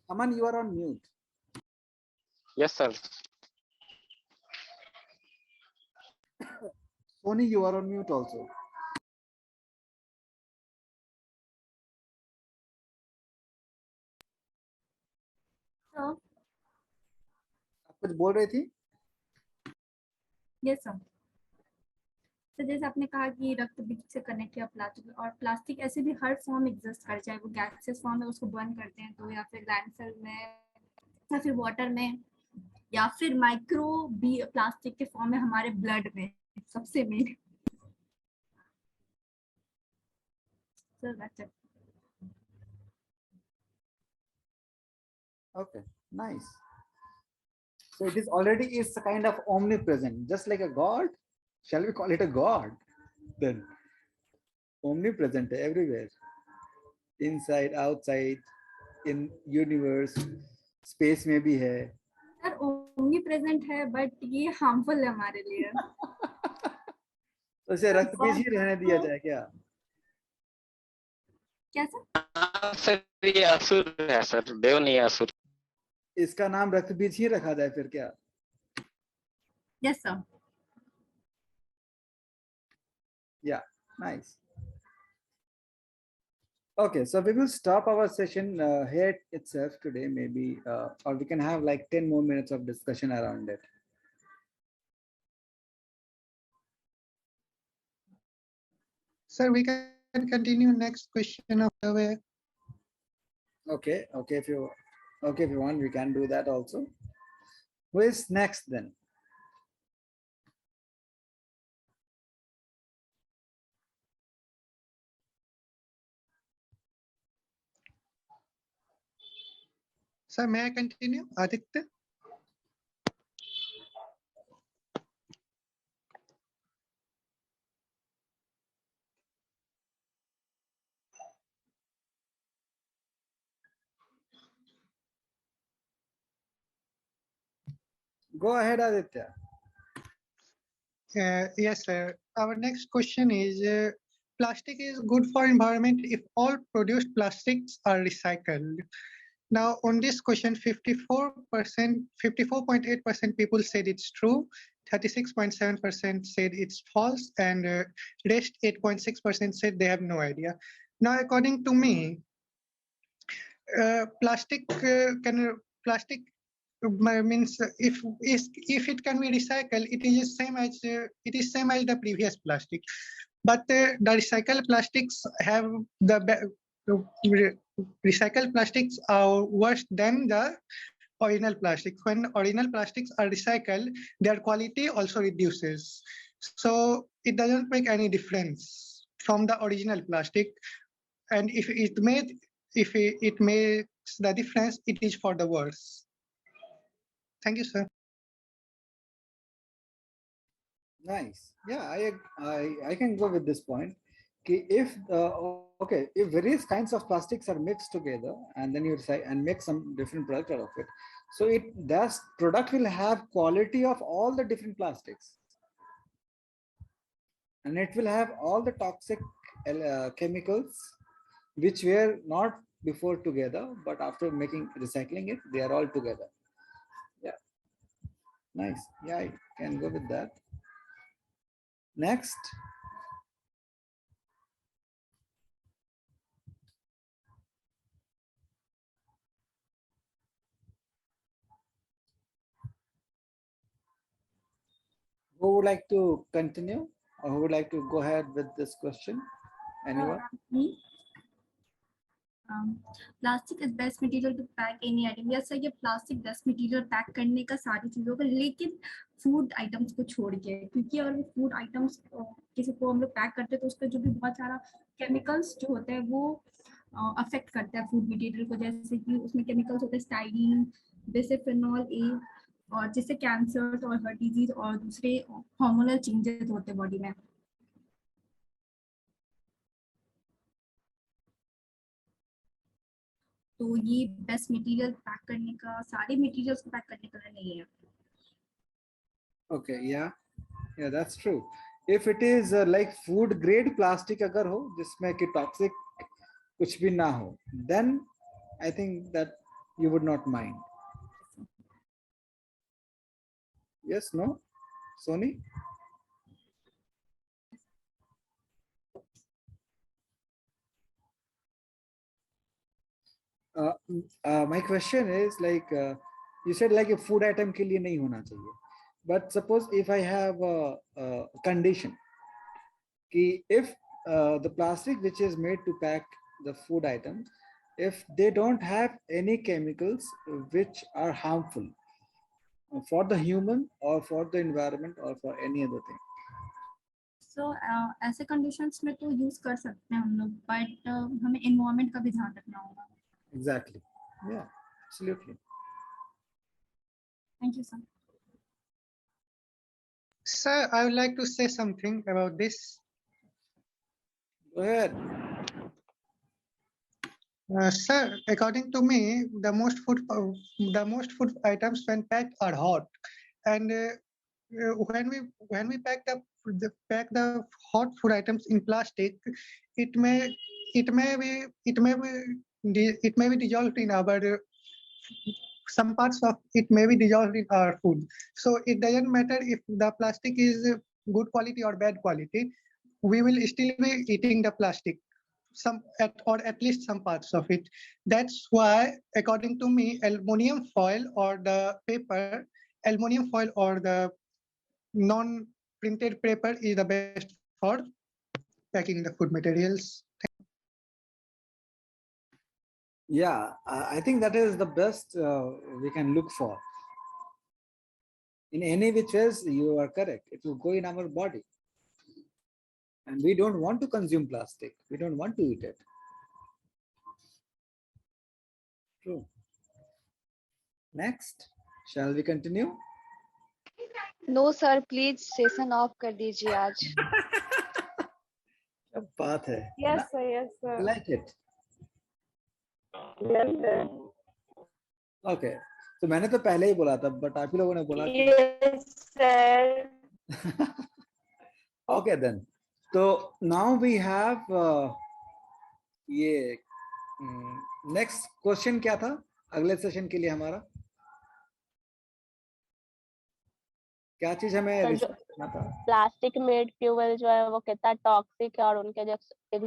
Speaker 1: Aman, you are on mute.
Speaker 3: Yes, sir.
Speaker 1: Sony, you are on mute also.
Speaker 6: So,
Speaker 1: आप कुछ बोल रही थी?
Speaker 6: Yes sir. तो जैसे आपने कहा कि रक्त बीज से कनेक्ट किया प्लास्टिक, और प्लास्टिक ऐसे भी हर फॉर्म एग्जिस्ट कर, चाहे वो गैसेस फॉर्म में उसको बर्न करते हैं तो, या फिर लैंडफिल में, या फिर वाटर में, या फिर माइक्रो भी प्लास्टिक के फॉर्म में हमारे ब्लड में, सबसे main. So that's it.
Speaker 1: Okay, nice. So it is already is a kind of omnipresent, just like a god. Shall we call it a god? Then omnipresent everywhere, inside, outside, in universe, space में भी है.
Speaker 6: Sir omni present है but ये harmful है हमारे लिए।
Speaker 1: तो इसे रक्त बीज ही रहने दिया जाए क्या?
Speaker 6: क्या सर?
Speaker 3: सर ये असुर है सर, देव नहीं असुर।
Speaker 1: इसका नाम रक्त बीज ही रखा जाए फिर क्या?
Speaker 6: Yes sir.
Speaker 1: Yeah, nice. Okay, so we will stop our session here itself today, maybe, or we can have like 10 more minutes of discussion around it.
Speaker 12: Sir, we can continue next question of the way.
Speaker 1: Okay, if you want, we can do that also. Who is next then?
Speaker 12: Sir, may I continue? Aditya?
Speaker 1: Go ahead, Aditya.
Speaker 12: Yes, sir. Our next question is, plastic is good for environment if all produced plastics are recycled. Now, on this question, 54.8% people said it's true, 36.7% said it's false, and rest 8.6% said they have no idea. Now, according to me, plastic means if it can be recycled, it is same as the previous plastic. But the recycled plastics have recycled plastics are worse than the original plastic. When original plastics are recycled, their quality also reduces. So it doesn't make any difference from the original plastic. And if it makes the difference, it is for the worse. Thank you, sir.
Speaker 1: Nice. Yeah, I can go with this point. If if various kinds of plastics are mixed together and then you decide and make some different product out of it, so product will have quality of all the different plastics, and it will have all the toxic chemicals which were not before together, but after recycling it, they are all together. Yeah, nice. Yeah, I can go with that. Next. Who would like to continue, or who would like to go ahead with this question? Anyone?
Speaker 6: Plastic is best material to pack any item. Yes sir, ये plastic best material pack करने का सारी चीजों का, लेकिन food items को छोड़ के, क्योंकि अगर वो फूड आइटम्स किसी को हम लोग पैक करते हैं तो उसका जो भी बहुत सारा केमिकल्स जो होते हैं वो अफेक्ट करता है फूड मटेरियल को। जैसे कि उसमें केमिकल्स होते हैं स्टाइलिन, बिसफेनॉल ए, और जिससे कैंसर और हार्ट डिजीज और दूसरे हार्मोनल चेंजेस होते हैं बॉडी में। तो ये बेस्ट मटेरियल पैक करने का, सारे मटेरियल्स को पैक करने का नहीं है।
Speaker 1: Okay, yeah, that's true. If it is like food grade plastic अगर हो जिसमें कि toxic कुछ भी ना हो, then I think that you would not mind. Yes, no, Sony? My question is like you said like a food item के लिए नहीं होना चाहिए, but suppose if I have a condition कि if the plastic which is made to pack the food items, if they don't have any chemicals which are harmful for the human or for the environment or for any other thing.
Speaker 6: So ऐसे conditions में तो use कर सकते हैं हम लोग, but हमें environment का भी ध्यान रखना होगा.
Speaker 1: Exactly. Yeah, absolutely.
Speaker 6: Thank you, sir.
Speaker 12: Sir, I would like to say something about this.
Speaker 1: Go ahead.
Speaker 12: Sir, according to me, the most food items when packed are hot, and when we pack the hot food items in plastic, it may be dissolved in our some parts of it may be dissolved in our food. So it doesn't matter if the plastic is good quality or bad quality, we will still be eating the plastic, or at least some parts of it. That's why, according to me, aluminum foil or the non-printed paper is the best for packing the food materials.
Speaker 1: Yeah, I think that is the best we can look for. In any which ways, you are correct. It will go in our body. And we don't want to consume plastic. We don't want to eat it. True. Next, shall we continue?
Speaker 2: No sir, please session off कर दीजिए आज.
Speaker 1: क्या बात है?
Speaker 8: Yes sir, yes sir.
Speaker 1: I like it.
Speaker 7: Yes, sir.
Speaker 1: Okay. तो मैंने तो पहले ही बोला था, but आप ही लोगों ने बोला कि
Speaker 5: Yes, sir.
Speaker 1: Okay then. So now we have ये next question क्या था अगले सेशन के लिए हमारा? क्या चीज हमें रिसर्च करना था?
Speaker 4: प्लास्टिक मेड फ्यूल जो है वो कितना टॉक्सिक है और उनके जो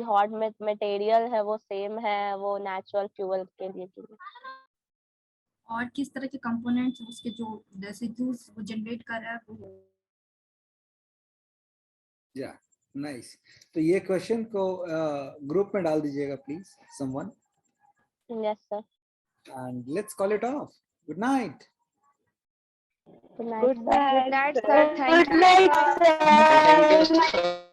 Speaker 4: हॉट मटेरियल है वो सेम है वो नेचुरल फ्यूल के लिए
Speaker 6: और किस तरह के कंपोनेंट्स उसके जो रेसिड्यूज वो जनरेट कर रहा है वो.
Speaker 1: या नाइस. तो ये क्वेश्चन को ग्रुप में डाल दीजिएगा please someone.
Speaker 4: Yes sir.
Speaker 1: And let's call it of. Good night.
Speaker 4: Good night.
Speaker 2: Good night sir. Thank you.
Speaker 5: Good night, sir.
Speaker 3: Thank you, sir.